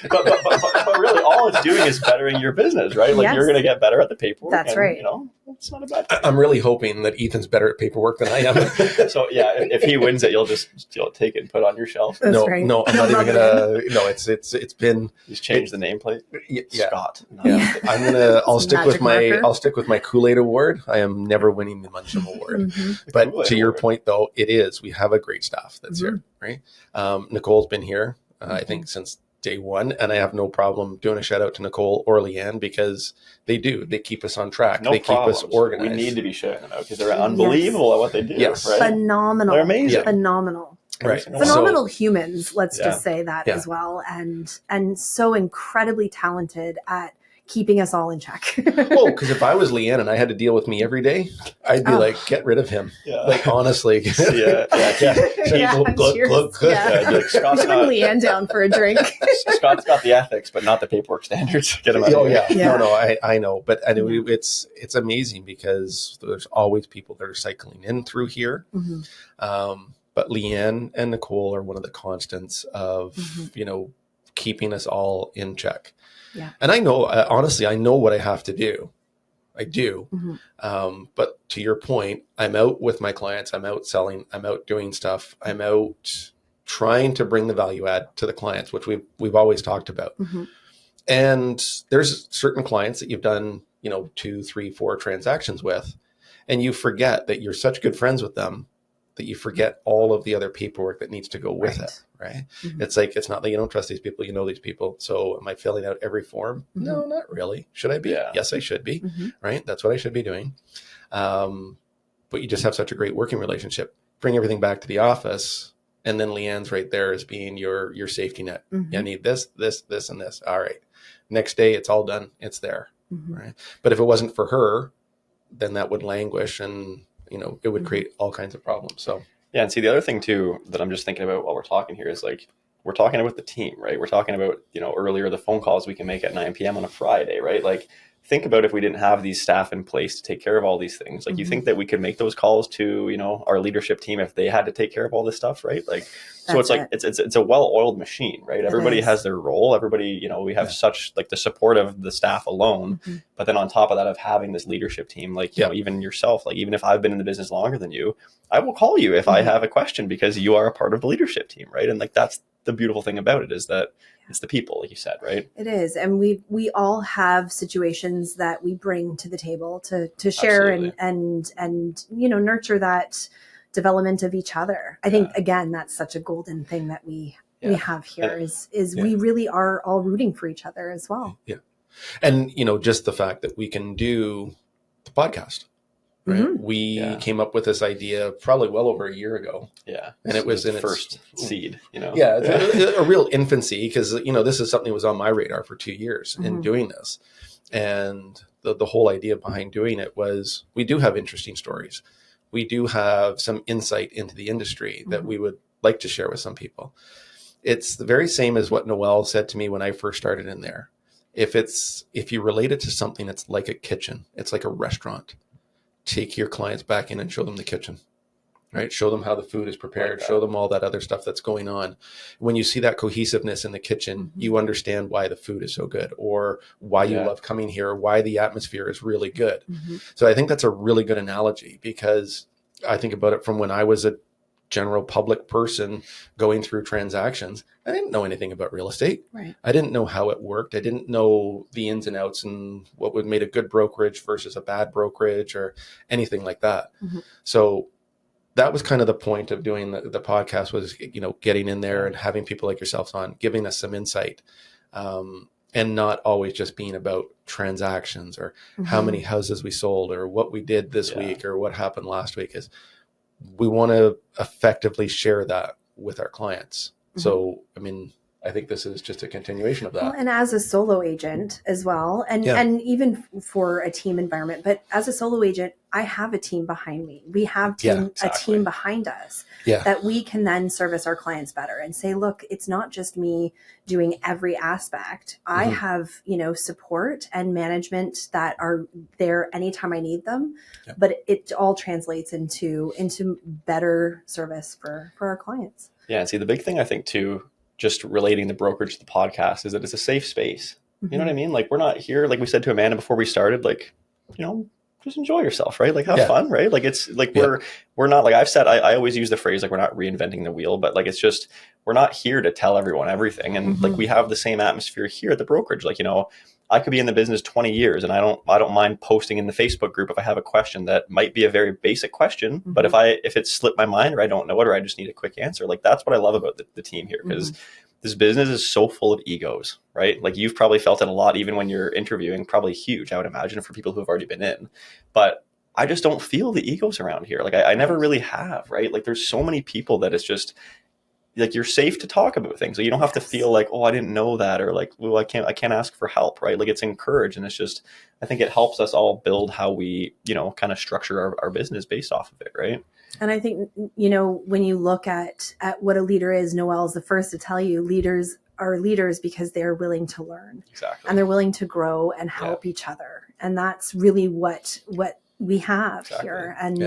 Speaker 4: but really all it's doing is bettering your business, right? Like you're going to get better at the paperwork.
Speaker 3: That's right.
Speaker 4: It's not a bad thing.
Speaker 2: I'm really hoping that Ethan's better at paperwork than I am.
Speaker 4: So yeah, if he wins it, you'll take it and put it on your shelf.
Speaker 2: No, I'm not even gonna. No, it's been.
Speaker 4: He's changed the nameplate. Scott.
Speaker 2: Yeah, I'll stick with my Kool-Aid award. I am never winning the Muncham award. But to your point, though, we have a great staff that's here, right? Nicole's been here, I think, since day one, and I have no problem doing a shout out to Nicole or Leanne because they keep us on track. They keep us organized.
Speaker 4: We need to be shouting them out because they're unbelievable at what they do.
Speaker 2: Yes.
Speaker 4: Right?
Speaker 3: Phenomenal.
Speaker 4: They're amazing.
Speaker 3: Phenomenal.
Speaker 2: Right.
Speaker 3: Phenomenal humans, let's just say that as well. And so incredibly talented at keeping us all in check.
Speaker 2: Well, because if I was Leanne and I had to deal with me every day, I'd be like, get rid of him. Yeah. Like, honestly.
Speaker 3: Cheers.
Speaker 4: Scott's
Speaker 3: Bring Leanne down for a drink.
Speaker 4: Scott's got the ethics, but not the paperwork standards. Get him out of here.
Speaker 2: No, I know. But anyway, it's amazing because there's always people that are cycling in through here. But Leanne and Nicole are one of the constants of, keeping us all in check. Yeah. And I know, honestly, I know what I have to do. I do. But to your point, I'm out with my clients. I'm out selling. I'm out doing stuff. I'm out trying to bring the value add to the clients, which we've always talked about. And there's certain clients that you've done, 2, 3, 4 transactions with, and you forget that you're such good friends with them that you forget all of the other paperwork that needs to go with it, right? It's like, it's not that you don't trust these people, you know these people. So am I filling out every form? No, not really. Should I be? Yeah. Yes, I should be, right? That's what I should be doing. But you just have such a great working relationship. Bring everything back to the office, and then Leanne's right there as being your safety net. I need this, this, this, and this. All right. Next day, it's all done. It's there, right? But if it wasn't for her, then that would languish and it would create all kinds of problems. So
Speaker 4: yeah, and see the other thing too that I'm just thinking about while we're talking here is like we're talking about the team, right? We're talking about earlier the phone calls we can make at 9 p.m. on a Friday, right? Like think about if we didn't have these staff in place to take care of all these things. Like you think that we could make those calls to our leadership team if they had to take care of all this stuff, right? Like so it's like it's a well-oiled machine, right? Everybody has their role. Everybody we have such like the support of the staff alone, but then on top of that of having this leadership team, like even yourself, like even if I've been in the business longer than you, I will call you if I have a question because you are a part of the leadership team, right? And like that's the beautiful thing about it is that it's the people, like you said, right?
Speaker 3: It is. And we all have situations that we bring to the table to share and nurture that development of each other. I think, again, that's such a golden thing that we have here is we really are all rooting for each other as well.
Speaker 2: Yeah. And, just the fact that we can do the podcast. Right. We came up with this idea probably well over a year ago. Yeah. And it was in its
Speaker 4: first seed,
Speaker 2: Yeah. A real infancy because, this is something that was on my radar for 2 years in doing this. And the whole idea behind doing it was we do have interesting stories. We do have some insight into the industry that we would like to share with some people. It's the very same as what Noelle said to me when I first started in there. If you relate it to something that's like a kitchen, it's like a restaurant. Take your clients back in and show them the kitchen, right? Show them how the food is prepared. Show them all that other stuff that's going on. When you see that cohesiveness in the kitchen, you understand why the food is so good or why you love coming here, why the atmosphere is really good. So I think that's a really good analogy because I think about it from when I was a general public person going through transactions. I didn't know anything about real estate.
Speaker 3: Right.
Speaker 2: I didn't know how it worked. I didn't know the ins and outs and what would make a good brokerage versus a bad brokerage or anything like that. Mm-hmm. So that was kind of the point of doing the podcast, was, getting in there and having people like yourselves on, giving us some insight, and not always just being about transactions or how many houses we sold or what we did this week or what happened last week. Is we want to effectively share that with our clients. So, I think this is just a continuation of that.
Speaker 3: Well, and as a solo agent as well, and even for a team environment, but as a solo agent, I have a team behind me. We have a team behind us that we can then service our clients better and say, look, it's not just me doing every aspect. I have, support and management that are there anytime I need them, but it all translates into better service for our clients. Yeah.
Speaker 4: And see, the big thing I think too, just relating the brokerage to the podcast, is that it's a safe space. You know what I mean? Like, we're not here, like we said to Amanda before we started, like, just enjoy yourself, right? Like, have fun, right? Like, it's like, we're not, like I've said, I always use the phrase, like, we're not reinventing the wheel, but like, it's just, we're not here to tell everyone everything. And like, we have the same atmosphere here at the brokerage. Like, I could be in the business 20 years and I don't mind posting in the Facebook group if I have a question that might be a very basic question, but if it slipped my mind or I don't know it or I just need a quick answer, like, that's what I love about the team here, because this business is so full of egos, right? Like, you've probably felt it a lot, even when you're interviewing, probably huge, I would imagine, for people who have already been in. But I just don't feel the egos around here. Like, I never really have, right? Like, there's so many people that it's just, like, you're safe to talk about things. So you don't have to feel like, oh, I didn't know that, or like, well, I can't ask for help, right? Like, it's encouraged, and it's just, I think it helps us all build how we, kind of structure our business based off of it, right?
Speaker 3: And I think, when you look at what a leader is, Noelle's the first to tell you, leaders are leaders because they're willing to learn. Exactly. And they're willing to grow and help each other. And that's really what we have here. And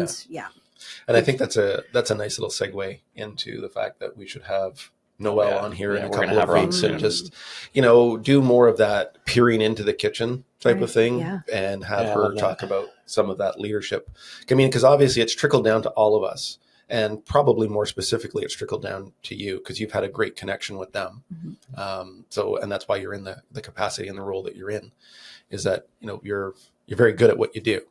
Speaker 2: And I think that's a nice little segue into the fact that we should have Noelle on here in a couple of weeks and just, do more of that peering into the kitchen type of thing and have her talk about some of that leadership. Because obviously it's trickled down to all of us, and probably more specifically it's trickled down to you because you've had a great connection with them. And that's why you're in the capacity and the role that you're in, is that, you're very good at what you do.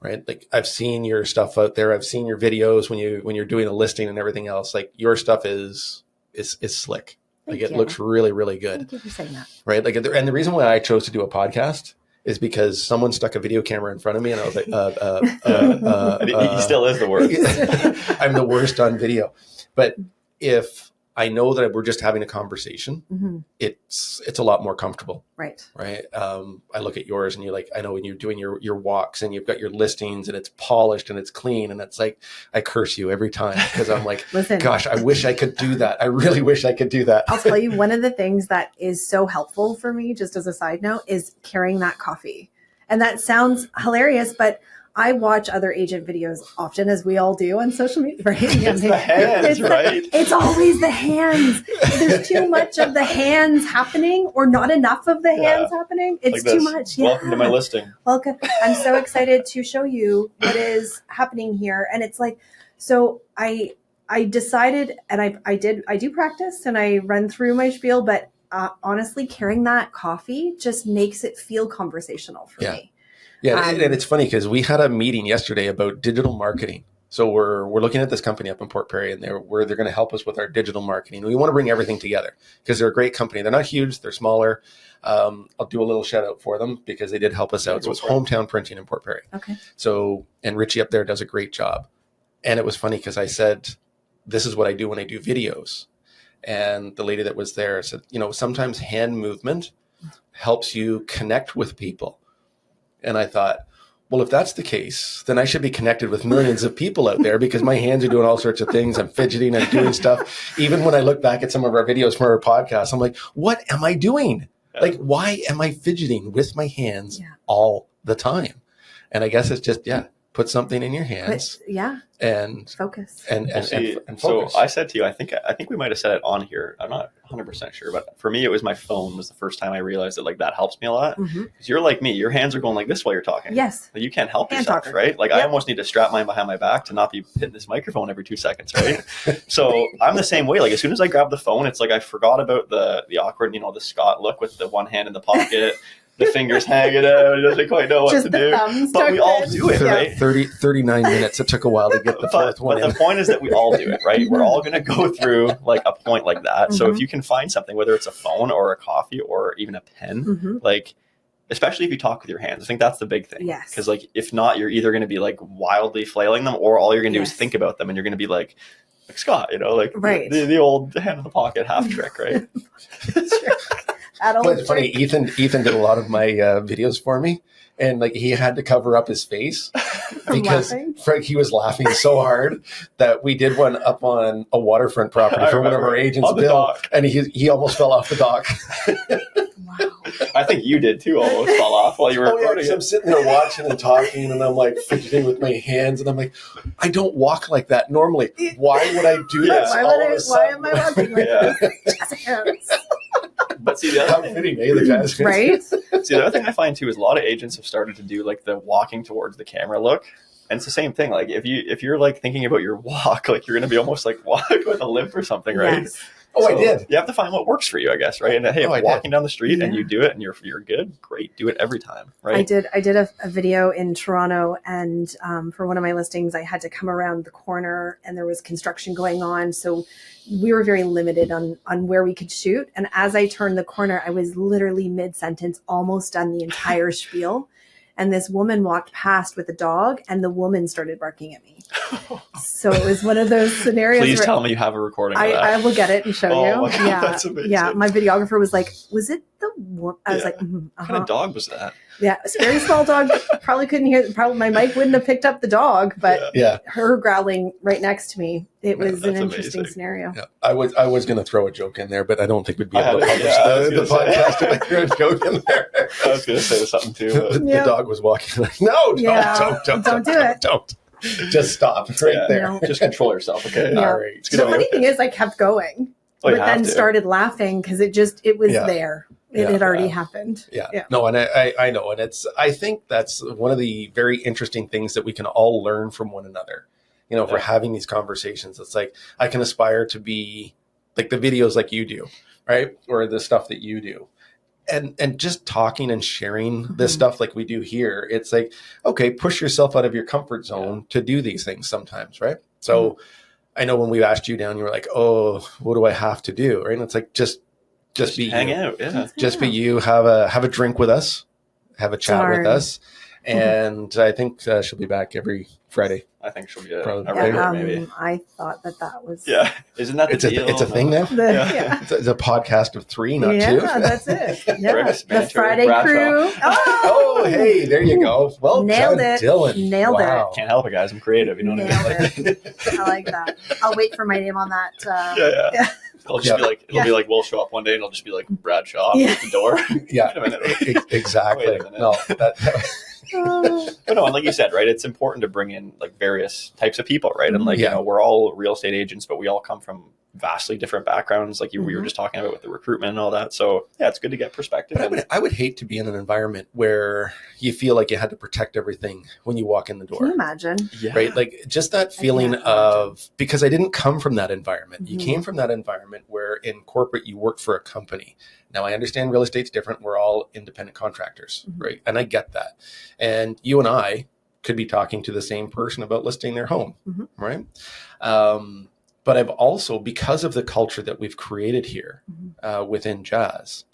Speaker 2: Right. Like, I've seen your stuff out there. I've seen your videos when you're doing a listing and everything else. Like, your stuff is slick. Like, it looks really, really good.
Speaker 3: Thank you for saying that.
Speaker 2: Right. Like, and the reason why I chose to do a podcast is because someone stuck a video camera in front of me and I was like,
Speaker 4: he still is the worst.
Speaker 2: I'm the worst on video. But if I know that we're just having a conversation, it's a lot more comfortable.
Speaker 3: Right.
Speaker 2: Right. I look at yours and you're like, I know when you're doing your walks and you've got your listings and it's polished and it's clean, and it's like, I curse you every time because I'm like,
Speaker 3: listen,
Speaker 2: gosh, I wish I could do that. I really wish I could do that.
Speaker 3: I'll tell you, one of the things that is so helpful for me, just as a side note, is carrying that coffee. And that sounds hilarious, but I watch other agent videos often, as we all do on social media. Right?
Speaker 4: It's the hands, right?
Speaker 3: It's always the hands. There's too much of the hands happening, or not enough of the hands happening. It's like too much.
Speaker 4: Welcome to my listing.
Speaker 3: Welcome. I'm so excited to show you what is happening here. And it's like, so I decided, and I do practice and I run through my spiel, but honestly, carrying that coffee just makes it feel conversational for me.
Speaker 2: Yeah, and it's funny because we had a meeting yesterday about digital marketing. So we're looking at this company up in Port Perry, and they're going to help us with our digital marketing. We want to bring everything together because they're a great company. They're not huge; they're smaller. I'll do a little shout out for them because they did help us out. So it's Hometown Printing in Port Perry.
Speaker 3: Okay.
Speaker 2: So, and Richie up there does a great job. And it was funny because I said, "This is what I do when I do videos." And the lady that was there said, sometimes hand movement helps you connect with people. And I thought, well, if that's the case, then I should be connected with millions of people out there because my hands are doing all sorts of things. I'm fidgeting and doing stuff. Even when I look back at some of our videos from our podcast, I'm like, what am I doing? Like, why am I fidgeting with my hands all the time? And I guess it's just, put something in your hands. And
Speaker 3: focus.
Speaker 2: And
Speaker 4: focus. So I said to you, I think we might have said it on here. I'm not 100% sure, but for me, it was my phone was the first time I realized that like that helps me a lot. Because you're like me, your hands are going like this while you're talking.
Speaker 3: Yes.
Speaker 4: Like, you can't help yourself, right? Like I almost need to strap mine behind my back to not be hitting this microphone every 2 seconds, right? So I'm the same way. Like as soon as I grab the phone, it's like I forgot about the awkward, the Scott look with the one hand in the pocket. The fingers hanging out. He doesn't quite know what to do. But we all do it, right?
Speaker 2: 39 minutes. It took a while to get the fourth one.
Speaker 4: But the point is that we all do it, right? We're all going to go through like a point like that. So if you can find something, whether it's a phone or a coffee or even a pen, like, especially if you talk with your hands, I think that's the big thing.
Speaker 3: Yes.
Speaker 4: Because like, if not, you're either going to be like wildly flailing them, or all you're going to do is think about them, and you're going to be like Scott,
Speaker 3: right.
Speaker 4: the old hand in the pocket half trick, right?
Speaker 2: But it's funny, Ethan did a lot of my videos for me, and like he had to cover up his face because he was laughing so hard that we did one up on a waterfront property for one of our agents, Bill, and he almost fell off the dock.
Speaker 3: Wow.
Speaker 4: I think you did too, almost fall off while you were recording.
Speaker 2: I'm sitting there watching and talking, and I'm like fidgeting with my hands, and I'm like, I don't walk like that normally. Why would I do this?
Speaker 3: Why am I walking like this?
Speaker 4: But see, the other thing,
Speaker 3: right?
Speaker 4: See, the other thing I find too is a lot of agents have started to do like the walking towards the camera look. And it's the same thing. Like if you're like thinking about your walk, like you're going to be almost like walk with a limp or something, right?
Speaker 3: Yes.
Speaker 2: So I did.
Speaker 4: You have to find what works for you, I guess, right? And hey, if walking down the street and you do it and you're good, great. Do it every time, right?
Speaker 3: I did a video in Toronto, and for one of my listings, I had to come around the corner, and there was construction going on, so we were very limited on where we could shoot. And as I turned the corner, I was literally mid-sentence, almost done the entire spiel. And this woman walked past with a dog, and the woman started barking at me. So it was one of those scenarios.
Speaker 4: Please tell me you have a recording of that.
Speaker 3: I will get it and show you.
Speaker 4: My God, that's amazing.
Speaker 3: Yeah, my videographer was like, was it the one? I was like,
Speaker 4: What kind of dog was that?
Speaker 3: Yeah, a very small dog. Probably couldn't hear. Probably my mic wouldn't have picked up the dog, but her growling right next to me. It was an interesting scenario. Yeah.
Speaker 2: I was going to throw a joke in there, but I don't think we'd be able to publish the podcast if I threw a joke in there.
Speaker 4: I was going to say something too. But.
Speaker 2: The dog was walking like, no, don't do it. Don't. Just stop right there.
Speaker 3: No.
Speaker 4: Just control yourself, okay?
Speaker 3: Yeah.
Speaker 2: All right.
Speaker 3: The funny thing is, I kept going, but then started laughing because it was there. It had already happened.
Speaker 2: Yeah. No, and I know. And I think that's one of the very interesting things that we can all learn from one another. If we're having these conversations, it's like, I can aspire to be like the videos like you do, right? Or the stuff that you do. And just talking and sharing this stuff like we do here, it's like, okay, push yourself out of your comfort zone to do these things sometimes, right? So I know when we asked you down, you were like, oh, what do I have to do? Right? And it's like, just be
Speaker 4: hang
Speaker 2: you.
Speaker 4: out,
Speaker 2: Just be you. Have a drink with us, have a chat with us, and I think she'll be back every Friday.
Speaker 4: I think she'll be a maybe.
Speaker 3: I thought that was
Speaker 4: Isn't that the deal?
Speaker 2: It's a thing now. It's a podcast of 3, not 2.
Speaker 3: Yeah, that's it. Yeah. The Friday
Speaker 4: Bradshaw.
Speaker 3: Crew.
Speaker 2: Oh, hey, there you go. Well,
Speaker 3: nailed it,
Speaker 2: Dylan.
Speaker 3: Nailed it.
Speaker 4: Can't help it, guys. I'm creative. You know what I mean?
Speaker 3: I like that. I'll wait for my name on that.
Speaker 4: Yeah. It'll just be like be like we'll show up one day and it'll just be like Bradshaw at the door.
Speaker 2: Yeah, exactly.
Speaker 4: Wait a minute.
Speaker 2: No,
Speaker 4: but no, and like you said, right, it's important to bring in like various types of people, right? And like we're all real estate agents, but we all come from vastly different backgrounds, like we were just talking about with the recruitment and all that. So it's good to get perspective.
Speaker 2: But I would hate to be in an environment where you feel like you had to protect everything when you walk in the door.
Speaker 3: Can you imagine?
Speaker 2: Right? Like just that feeling of, because I didn't come from that environment. You came from that environment where in corporate you worked for a company. Now I understand real estate's different. We're all independent contractors, right? And I get that. And you and I could be talking to the same person about listing their home, right? But I've also, because of the culture that we've created here within Jazz,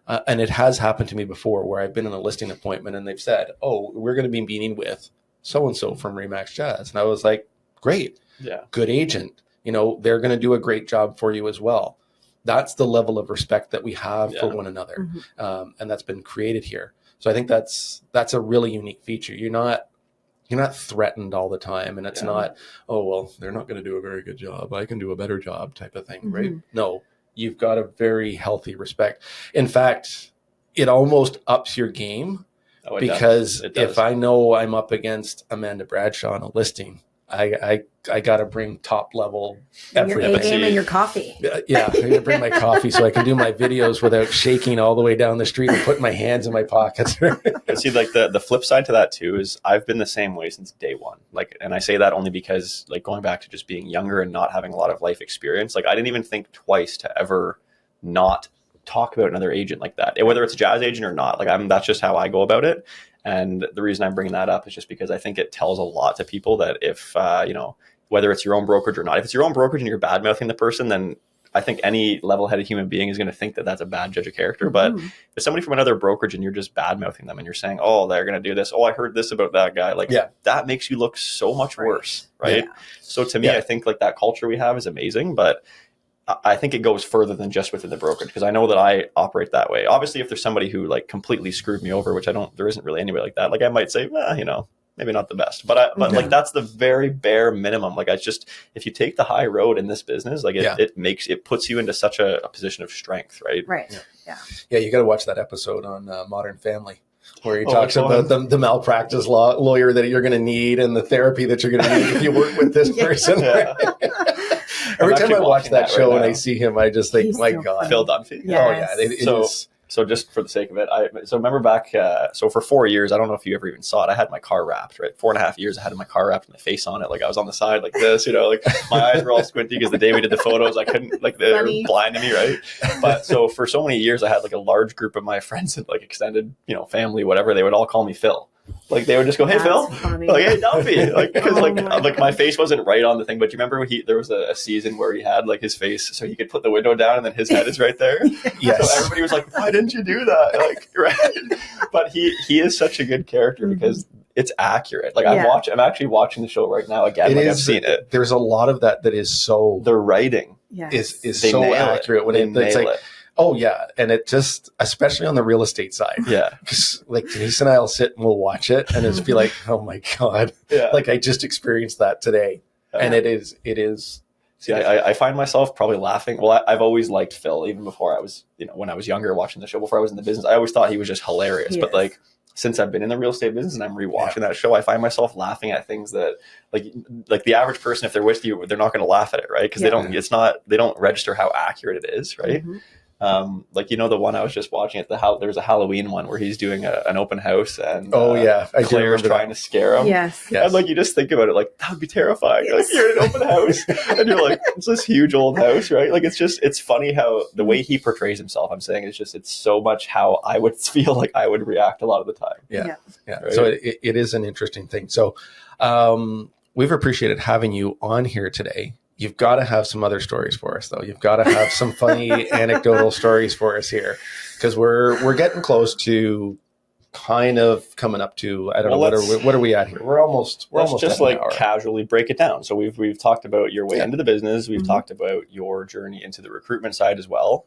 Speaker 2: and it has happened to me before where I've been in a listing appointment and they've said, oh, we're going to be meeting with so-and-so from Remax Jazz. And I was like, great, good agent. They're going to do a great job for you as well. That's the level of respect that we have for one another. And that's been created here. So I think that's a really unique feature. You're not threatened all the time, and it's not, oh, well, they're not going to do a very good job, I can do a better job type of thing, right? No, you've got a very healthy respect. In fact, it almost ups your game because if I know I'm up against Amanda Bradshaw on a listing, I got to bring top level everything.
Speaker 3: Your A game and your coffee.
Speaker 2: Yeah, I got to bring my coffee so I can do my videos without shaking all the way down the street and putting my hands in my pockets.
Speaker 4: See, like the flip side to that too is I've been the same way since day one. Like, and I say that only because like going back to just being younger and not having a lot of life experience, like I didn't even think twice to ever not talk about another agent like that, whether it's a jazz agent or not. Like that's just how I go about it. And the reason I'm bringing that up is just because I think it tells a lot to people that if, whether it's your own brokerage or not, if it's your own brokerage and you're bad mouthing the person, then I think any level-headed human being is going to think that that's a bad judge of character. But if somebody from another brokerage and you're just bad mouthing them and you're saying, oh, they're going to do this. Oh, I heard this about that guy. Like that makes you look so much worse. Right. Yeah. So to me, I think like that culture we have is amazing, but I think it goes further than just within the brokerage, because I know that I operate that way. Obviously, if there's somebody who like completely screwed me over, which there isn't really anybody like that. Like I might say, maybe not the best, but like that's the very bare minimum. Like if you take the high road in this business, like it puts you into such a position of strength, right?
Speaker 3: Right.
Speaker 2: Yeah. You got to watch that episode on Modern Family, where he talks about the malpractice lawyer that you're going to need and the therapy that you're going to need if you work with this person. Every time I watch that show and I see him, I just think, my God.
Speaker 4: Phil Dunphy.
Speaker 3: Yes.
Speaker 2: Oh, yeah. It is.
Speaker 4: So just for the sake of it, so remember back, so for 4 years, I don't know if you ever even saw it, I had my car wrapped, right? 4.5 years, I had my car wrapped with my face on it. Like I was on the side like this, like my eyes were all squinty because the day we did the photos, I couldn't, like they were blind to me, right? But so for so many years, I had like a large group of my friends and like extended, family, whatever, they would all call me Phil. Like they would just go, hey, Phil, like, hey, Dumpy, like because like my face wasn't right on the thing. But you remember there was a season where he had like his face, so he could put the window down, and then his head is right there. Yes. So everybody was like, why didn't you do that? Like, right? But he is such a good character because it's accurate. Like I'm actually watching the show right now again. I've seen it.
Speaker 2: There's a lot of that is so
Speaker 4: the writing
Speaker 2: is so accurate when it's like. Oh yeah, and it just, especially on the real estate side, because like Denise and I'll sit and we'll watch it, and it's be like, oh my God, like I just experienced that today, and it is.
Speaker 4: See, I find myself probably laughing. Well, I've always liked Phil, even before I was, when I was younger watching the show, before I was in the business. I always thought he was just hilarious, but like since I've been in the real estate business and I'm rewatching that show, I find myself laughing at things that like the average person, if they're with you, they're not going to laugh at it, right? Because they don't register how accurate it is, right? Mm-hmm. Like the one I was just watching there's a Halloween one where he's doing an open house and Claire's trying to scare him.
Speaker 3: Yes.
Speaker 4: And like you just think about it, like that would be terrifying. Yes. Like you're in an open house and you're like, it's this huge old house, right? Like it's funny how the way he portrays himself, I'm saying it's so much how I would feel like I would react a lot of the time.
Speaker 2: Yeah. Right? So it is an interesting thing. So we've appreciated having you on here today. You've got to have some other stories for us, though. You've got to have some funny anecdotal stories for us here, because we're getting close to kind of coming up to, I don't know, what are we at here? We're almost
Speaker 4: just like casually break it down. So we've talked about your way into the business. We've talked about your journey into the recruitment side as well.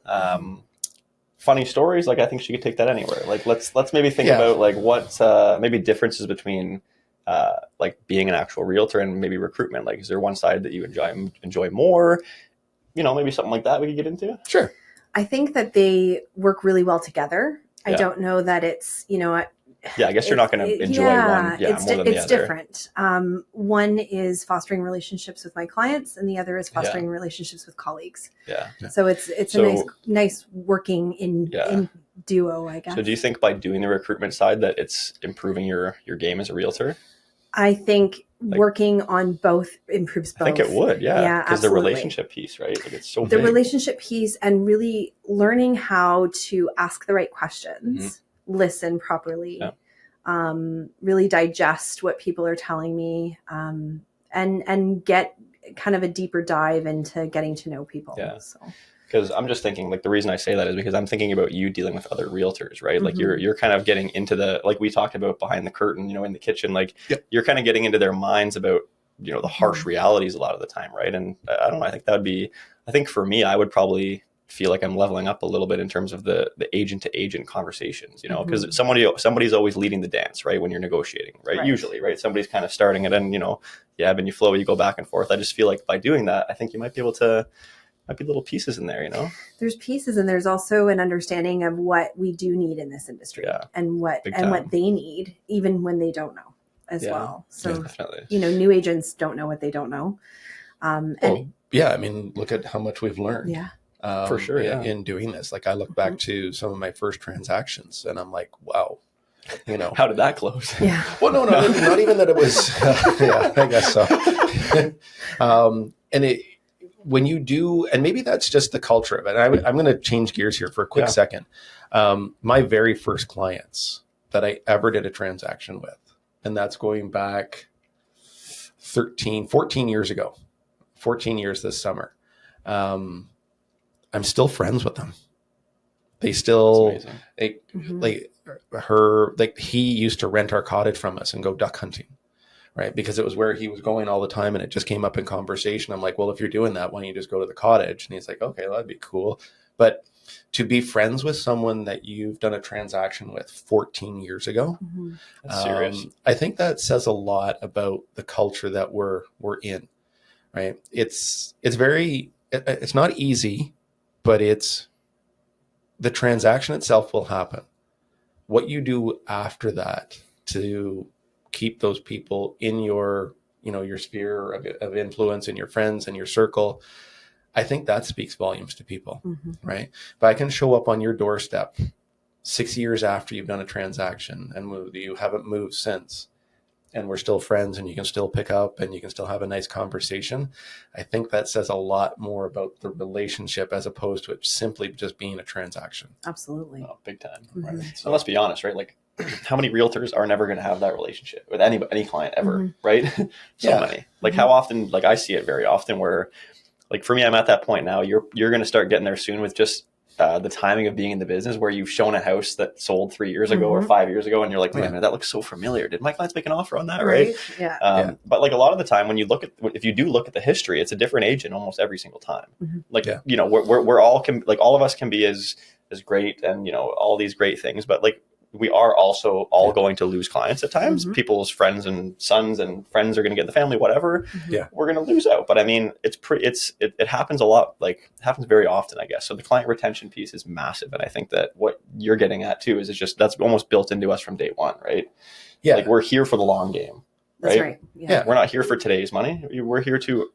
Speaker 4: Funny stories, like I think she could take that anywhere. Like let's maybe think about like what maybe differences between like being an actual realtor and maybe recruitment. Like, is there one side that you enjoy more? Maybe something like that we could get into.
Speaker 2: Sure.
Speaker 3: I think that they work really well together. I don't know that it's, I
Speaker 4: guess you're not going to enjoy one more than the other.
Speaker 3: It's different. One is fostering relationships with my clients, and the other is fostering relationships with colleagues. Yeah. So it's a nice working in duo, I guess.
Speaker 4: So do you think by doing the recruitment side that it's improving your game as a realtor?
Speaker 3: I think working on both improves both.
Speaker 4: I think it would,
Speaker 3: yeah,
Speaker 4: because the relationship piece, right? Like it's so
Speaker 3: the
Speaker 4: big.
Speaker 3: Relationship piece, and really learning how to ask the right questions, listen properly, really digest what people are telling me, and get kind of a deeper dive into getting to know people. Yeah. So.
Speaker 4: Because I'm just thinking, like, the reason I say that is because I'm thinking about you dealing with other realtors, right? Like you're kind of getting into the, like we talked about behind the curtain, in the kitchen, like you're kind of getting into their minds about, the harsh realities a lot of the time, right? And I don't know, I think for me, I would probably feel like I'm leveling up a little bit in terms of the agent to agent conversations, because somebody's always leading the dance, right? When you're negotiating, right? Usually, right? Somebody's kind of starting it and, you ebb and you flow, you go back and forth. I just feel like by doing that, I think you might be able to, might be little pieces in there,
Speaker 3: There's pieces, and there's also an understanding of what we do need in this industry, and what they need, even when they don't know as well. So, new agents don't know what they don't know. I
Speaker 2: mean, look at how much we've learned.
Speaker 3: Yeah.
Speaker 4: For sure.
Speaker 2: In doing this, like I look back to some of my first transactions and I'm like, wow,
Speaker 4: how did that close?
Speaker 3: Yeah.
Speaker 2: Well, no, not even that it was, I guess so. When you do, and maybe that's just the culture of it. I'm going to change gears here for a quick second. My very first clients that I ever did a transaction with, and that's going back 14 years ago, 14 years this summer. I'm still friends with them. They still, he used to rent our cottage from us and go duck hunting, right? Because it was where he was going all the time, and it just came up in conversation. I'm like, well, if you're doing that, why don't you just go to the cottage? And he's like, okay, well, that'd be cool. But to be friends with someone that you've done a transaction with 14 years ago,
Speaker 4: that's serious.
Speaker 2: I think that says a lot about the culture that we're in, right? It's not easy, but the transaction itself will happen. What you do after that to keep those people in your sphere of influence, and your friends and your circle, I think that speaks volumes to people, right? If I can show up on your doorstep 6 years after you've done a transaction and you haven't moved since, and we're still friends, and you can still pick up and you can still have a nice conversation, I think that says a lot more about the relationship as opposed to it simply just being a transaction.
Speaker 3: Absolutely.
Speaker 4: Oh, big time. Right. So let's be honest, right? Like, how many realtors are never going to have that relationship with any client ever, right? Many. Like, how often, like I see it very often where, like, for me, I'm at that point now. You're going to start getting there soon with just the timing of being in the business, where you've shown a house that sold 3 years ago or 5 years ago, and you're like, wait a minute, that looks so familiar. Did my clients make an offer on that? Right.
Speaker 3: Yeah.
Speaker 4: But like a lot of the time, when you if you do look at the history, it's a different agent almost every single time. Like, we're all all of us can be as great, and all these great things, but like, we are also all going to lose clients at times. People's friends and sons and friends are going to get in the family, whatever. We're going to lose out. But I mean, it happens a lot. Like, it happens very often, I guess. So the client retention piece is massive. And I think that what you're getting at too is that's almost built into us from day one, right? Yeah. Like, we're here for the long game. Right?
Speaker 3: That's right. Yeah.
Speaker 4: We're not here for today's money. We're here to,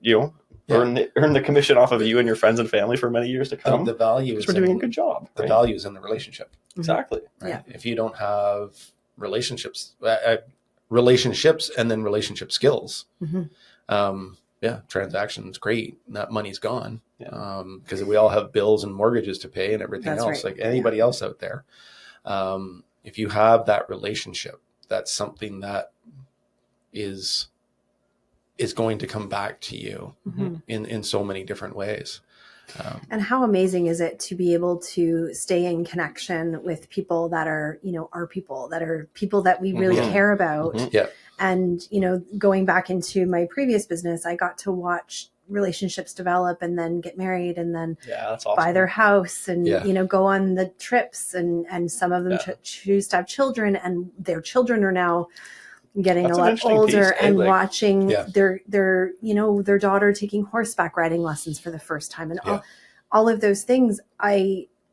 Speaker 4: earn the commission off of you and your friends and family for many years to come.
Speaker 2: The value is
Speaker 4: we're doing a good job.
Speaker 2: The value is in the relationship.
Speaker 4: Exactly.
Speaker 2: Right? Yeah. If you don't have relationships and then relationship skills, transaction's great. That money's gone because we all have bills and mortgages to pay and everything else, like anybody else out there. If you have that relationship, that's something that is going to come back to you in so many different ways.
Speaker 3: And how amazing is it to be able to stay in connection with people that are, our people, that are people that we really care about. And, going back into my previous business, I got to watch relationships develop and then get married and then
Speaker 4: that's awesome.
Speaker 3: Buy their house and, go on the trips and some of them choose to have children, and their children are now getting a lot older and watching their daughter taking horseback riding lessons for the first time, and all of those things.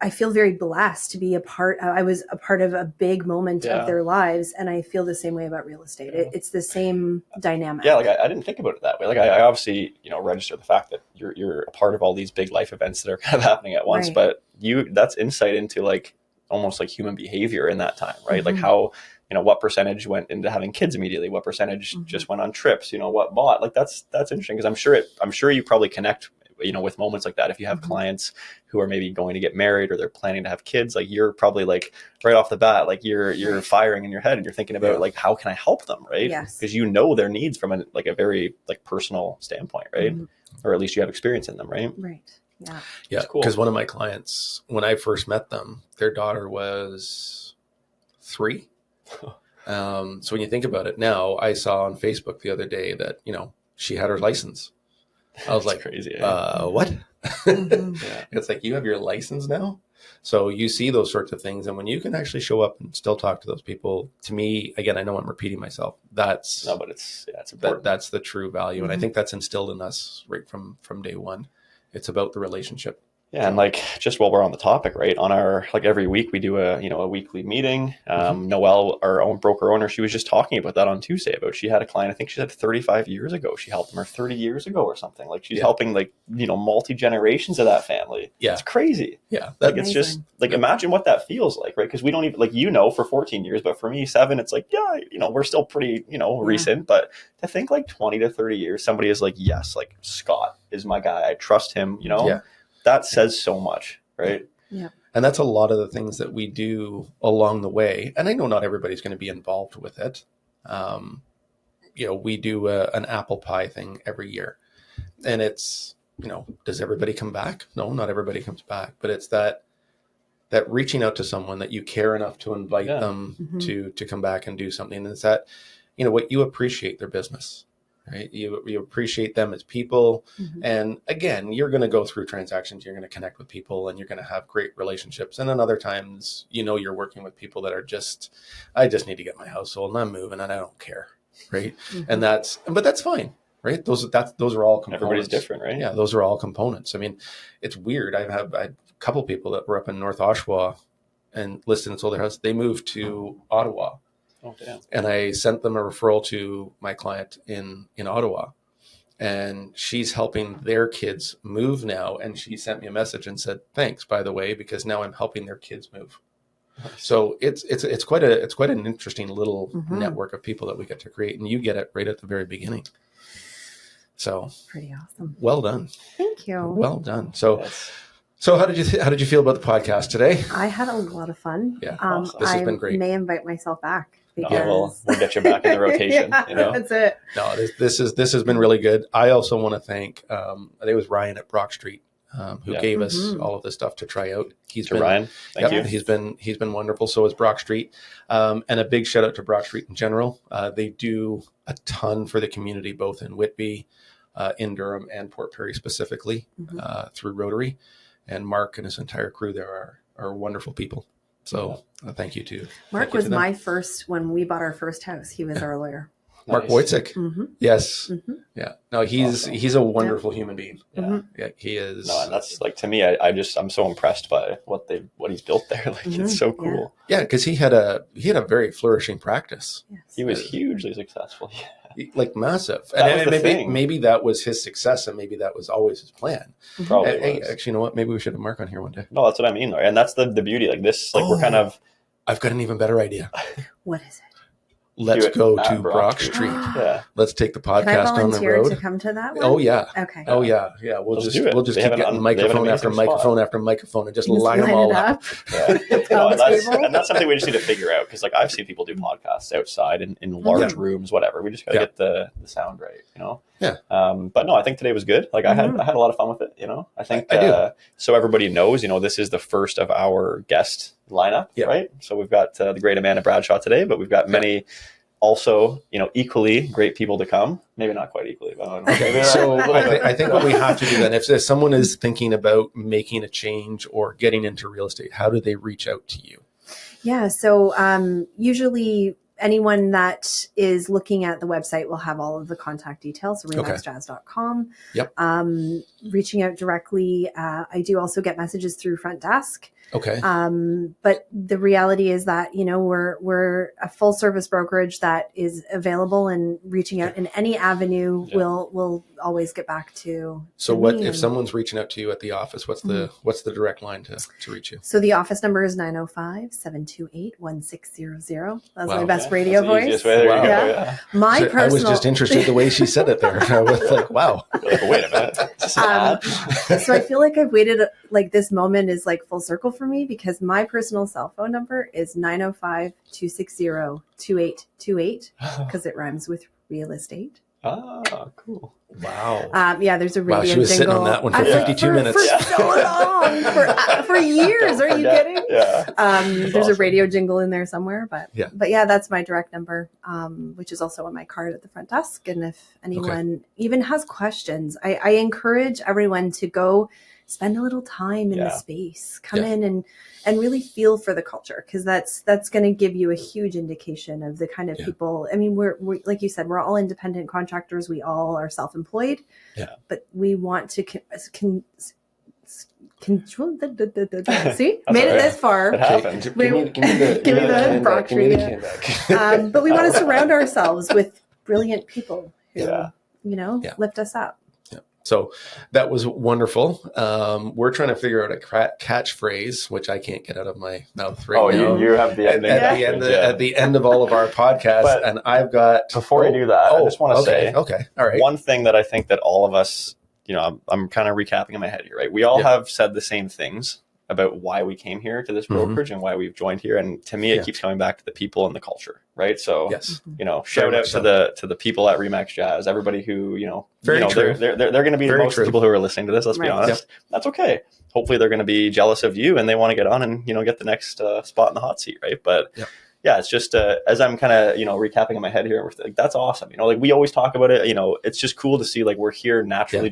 Speaker 3: I feel very blessed to be I was a part of a big moment of their lives, and I feel the same way about real estate. It's the same dynamic.
Speaker 4: Yeah, like I didn't think about it that way. Like I obviously, register the fact that you're a part of all these big life events that are kind of happening at once, but that's insight into like almost like human behavior in that time, right? Like how, what percentage went into having kids immediately, what percentage just went on trips, what bought. Like that's interesting, because I'm sure you probably connect, with moments like that. If you have clients who are maybe going to get married or they're planning to have kids, like you're probably like right off the bat, like you're firing in your head and you're thinking about like, how can I help them? Right.
Speaker 3: Yes.
Speaker 4: Because their needs from a very like personal standpoint, right? Or at least you have experience in them. Right.
Speaker 3: Right. Yeah.
Speaker 2: Yeah. Because one of my clients, when I first met them, their daughter was 3. So when you think about it now, I saw on Facebook the other day that, she had her license. I was like,
Speaker 4: crazy.
Speaker 2: What? It's like, you have your license now? So you see those sorts of things. And when you can actually show up and still talk to those people, to me, again, I know I'm repeating myself. It's important. That's the true value. And I think that's instilled in us right from day one. It's about the relationship.
Speaker 4: Yeah, and like just while we're on the topic, right? On our like every week we do a weekly meeting. Noelle, our own broker owner, she was just talking about that on Tuesday. About she had a client, I think she said 35 years ago. She helped them, or 30 years ago, or something. Like she's helping like multi generations of that family. Yeah, it's crazy.
Speaker 2: Yeah,
Speaker 4: like it's just like imagine what that feels like, right? Because we don't even like for 14 years, but for me 7, it's like we're still pretty recent. But to think like 20 to 30 years, somebody is like, yes, like Scott is my guy. I trust him. That says so much, right?
Speaker 3: Yeah.
Speaker 2: And that's a lot of the things that we do along the way. And I know not everybody's going to be involved with it. We do an apple pie thing every year. And it's, does everybody come back? No, not everybody comes back. But it's that reaching out to someone that you care enough to invite them to come back and do something. And it's that, what you appreciate their business. Right. You appreciate them as people. And again, you're going to go through transactions. You're going to connect with people and you're going to have great relationships. And then other times, you're working with people that are I just need to get my house sold and I'm moving and I don't care. Right. And that's fine. Right. Those are all components.
Speaker 4: Everybody's different, right?
Speaker 2: Yeah. Those are all components. I mean, it's weird. I had a couple people that were up in North Oshawa and listed and sold their house. They moved to Ottawa.
Speaker 4: Oh, damn.
Speaker 2: And I sent them a referral to my client in Ottawa, and she's helping their kids move now. And she sent me a message and said, "Thanks, by the way, because now I'm helping their kids move." Nice. So it's quite an interesting little network of people that we get to create, and you get it right at the very beginning. So
Speaker 3: pretty awesome.
Speaker 2: Well done.
Speaker 3: Thank you.
Speaker 2: Well done. So how did you feel about the podcast today?
Speaker 3: I had a lot of fun.
Speaker 2: Yeah, awesome. This has been great.
Speaker 3: I may invite myself back.
Speaker 4: We'll get you back in the rotation.
Speaker 3: That's it.
Speaker 2: No, this has been really good. I also want to thank I think it was Ryan at Brock Street who gave us all of this stuff to try out.
Speaker 4: Ryan, thank you.
Speaker 2: He's been wonderful. So is Brock Street, and a big shout out to Brock Street in general. They do a ton for the community, both in Whitby, in Durham, and Port Perry specifically through Rotary. And Mark and his entire crew there are wonderful people. So thank you to
Speaker 3: Mark was my first, when we bought our first house, he was our lawyer.
Speaker 2: Mark Wojcik. Yes. Yeah. No, he's a wonderful human being. Yeah, he is.
Speaker 4: No, and that's like, to me, I'm so impressed by what he's built there. Like it's so cool.
Speaker 2: Yeah, because he had a very flourishing practice.
Speaker 3: Yes.
Speaker 4: He was hugely successful.
Speaker 2: Like massive.
Speaker 4: And
Speaker 2: maybe that was his success, and maybe that was always his plan.
Speaker 4: Probably.
Speaker 2: Hey, actually, you know what? Maybe we should have Mark on here one day.
Speaker 4: No, that's what I mean. And that's the beauty. Like this, like we're kind of.
Speaker 2: I've got an even better idea.
Speaker 3: What is it?
Speaker 2: Let's go to Brock Street.
Speaker 4: Yeah.
Speaker 2: Let's take the podcast on the road.
Speaker 3: To come to that one?
Speaker 2: Oh yeah.
Speaker 3: Okay.
Speaker 2: Oh yeah. Yeah. We'll just keep getting microphone after microphone after microphone and just line them all up.
Speaker 4: Yeah. And that's something we just need to figure out, because like I've seen people do podcasts outside in large rooms, whatever. We just got to get the sound right,
Speaker 2: Yeah.
Speaker 4: But no, I think today was good. Like I had a lot of fun with it. I think so everybody knows, this is the first of our guest lineup, right? So we've got the great Amanda Bradshaw today, but we've got many also, equally great people to come. Maybe not quite equally, but
Speaker 2: so I think what we have to do then, if someone is thinking about making a change or getting into real estate, how do they reach out to you?
Speaker 3: Yeah. So usually anyone that is looking at the website will have all of the contact details, remaxjazz.com.
Speaker 2: Yep.
Speaker 3: Reaching out directly. I do also get messages through front desk.
Speaker 2: Okay.
Speaker 3: But the reality is that, we're a full service brokerage that is available, and reaching out in any avenue will always get back to.
Speaker 2: So what if someone's reaching out to you at the office? What's the direct line to reach you?
Speaker 3: So the office number is 905-728-1600. That's my best radio voice.
Speaker 2: Wow. I was just interested the way she said it there. I was like, wow.
Speaker 4: Wait a minute.
Speaker 3: So I feel like I've waited, like this moment is like full circle for me, because my personal cell phone number is 905-260-2828 because it rhymes with real estate.
Speaker 4: Ah, cool.
Speaker 2: Wow.
Speaker 3: There's a radio
Speaker 2: she was
Speaker 3: jingle.
Speaker 2: Sitting on that one for 52 minutes.
Speaker 3: For so long. For years. Are you kidding?
Speaker 4: Yeah.
Speaker 3: There's
Speaker 4: awesome.
Speaker 3: A radio jingle in there somewhere. But yeah, that's my direct number, which is also on my card at the front desk. And if anyone even has questions, I encourage everyone to go spend a little time in the space, come in and really feel for the culture, because that's going to give you a huge indication of the kind of people. I mean, we're like you said, we're all independent contractors. We all are self-employed, but we want to control. See, made it this far.
Speaker 4: It happened.
Speaker 2: Give me
Speaker 3: the Brocktree. But we want to surround ourselves with brilliant people who, lift us up.
Speaker 2: So that was wonderful. We're trying to figure out a catchphrase, which I can't get out of my mouth right now.
Speaker 4: You have the ending.
Speaker 2: At the end of all of our podcasts, but and I've got...
Speaker 4: Before you do that, I just want to say
Speaker 2: all right.
Speaker 4: One thing that I think that all of us, I'm kind of recapping in my head here, right? We all have said the same things about why we came here to this brokerage and why we've joined here. And to me, it keeps coming back to the people and the culture, right? So, shout out to the people at Remax Jazz, everybody who, they're going to be most people who are listening to this. Let's be honest. That's okay. Hopefully they're going to be jealous of you and they want to get on and, get the next spot in the hot seat, right? But it's just as I'm kind of, recapping in my head here, like, that's awesome. We always talk about it, it's just cool to see, like, we're here naturally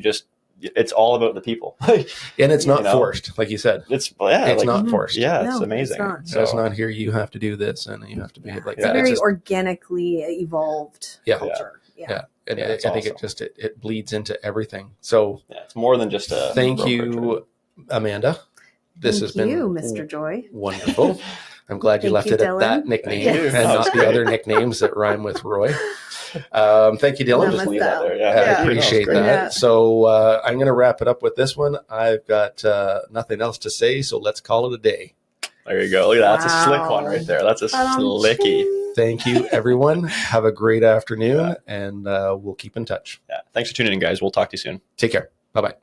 Speaker 4: it's all about the people.
Speaker 2: And it's not forced, like you said.
Speaker 4: It's
Speaker 2: not forced.
Speaker 4: Yeah, it's amazing.
Speaker 2: It's not here, you have to do this and you have to be like that.
Speaker 3: It's a very organically evolved culture.
Speaker 2: Yeah. And I think it bleeds into everything. So
Speaker 4: it's more than just a
Speaker 2: thank you, Amanda. This has been
Speaker 3: Mr. Joy.
Speaker 2: Wonderful. I'm glad you left it at that nickname and not the other nicknames that rhyme with Roy. Thank you, Dylan.
Speaker 4: Just leave that there.
Speaker 2: I appreciate that. Yeah. So I'm going to wrap it up with this one. I've got nothing else to say, so let's call it a day.
Speaker 4: There you go. Look at that. That's a slick one right there. That's a slicky.
Speaker 2: Thank you, everyone. Have a great afternoon, and we'll keep in touch.
Speaker 4: Yeah. Thanks for tuning in, guys. We'll talk to you soon.
Speaker 2: Take care. Bye-bye.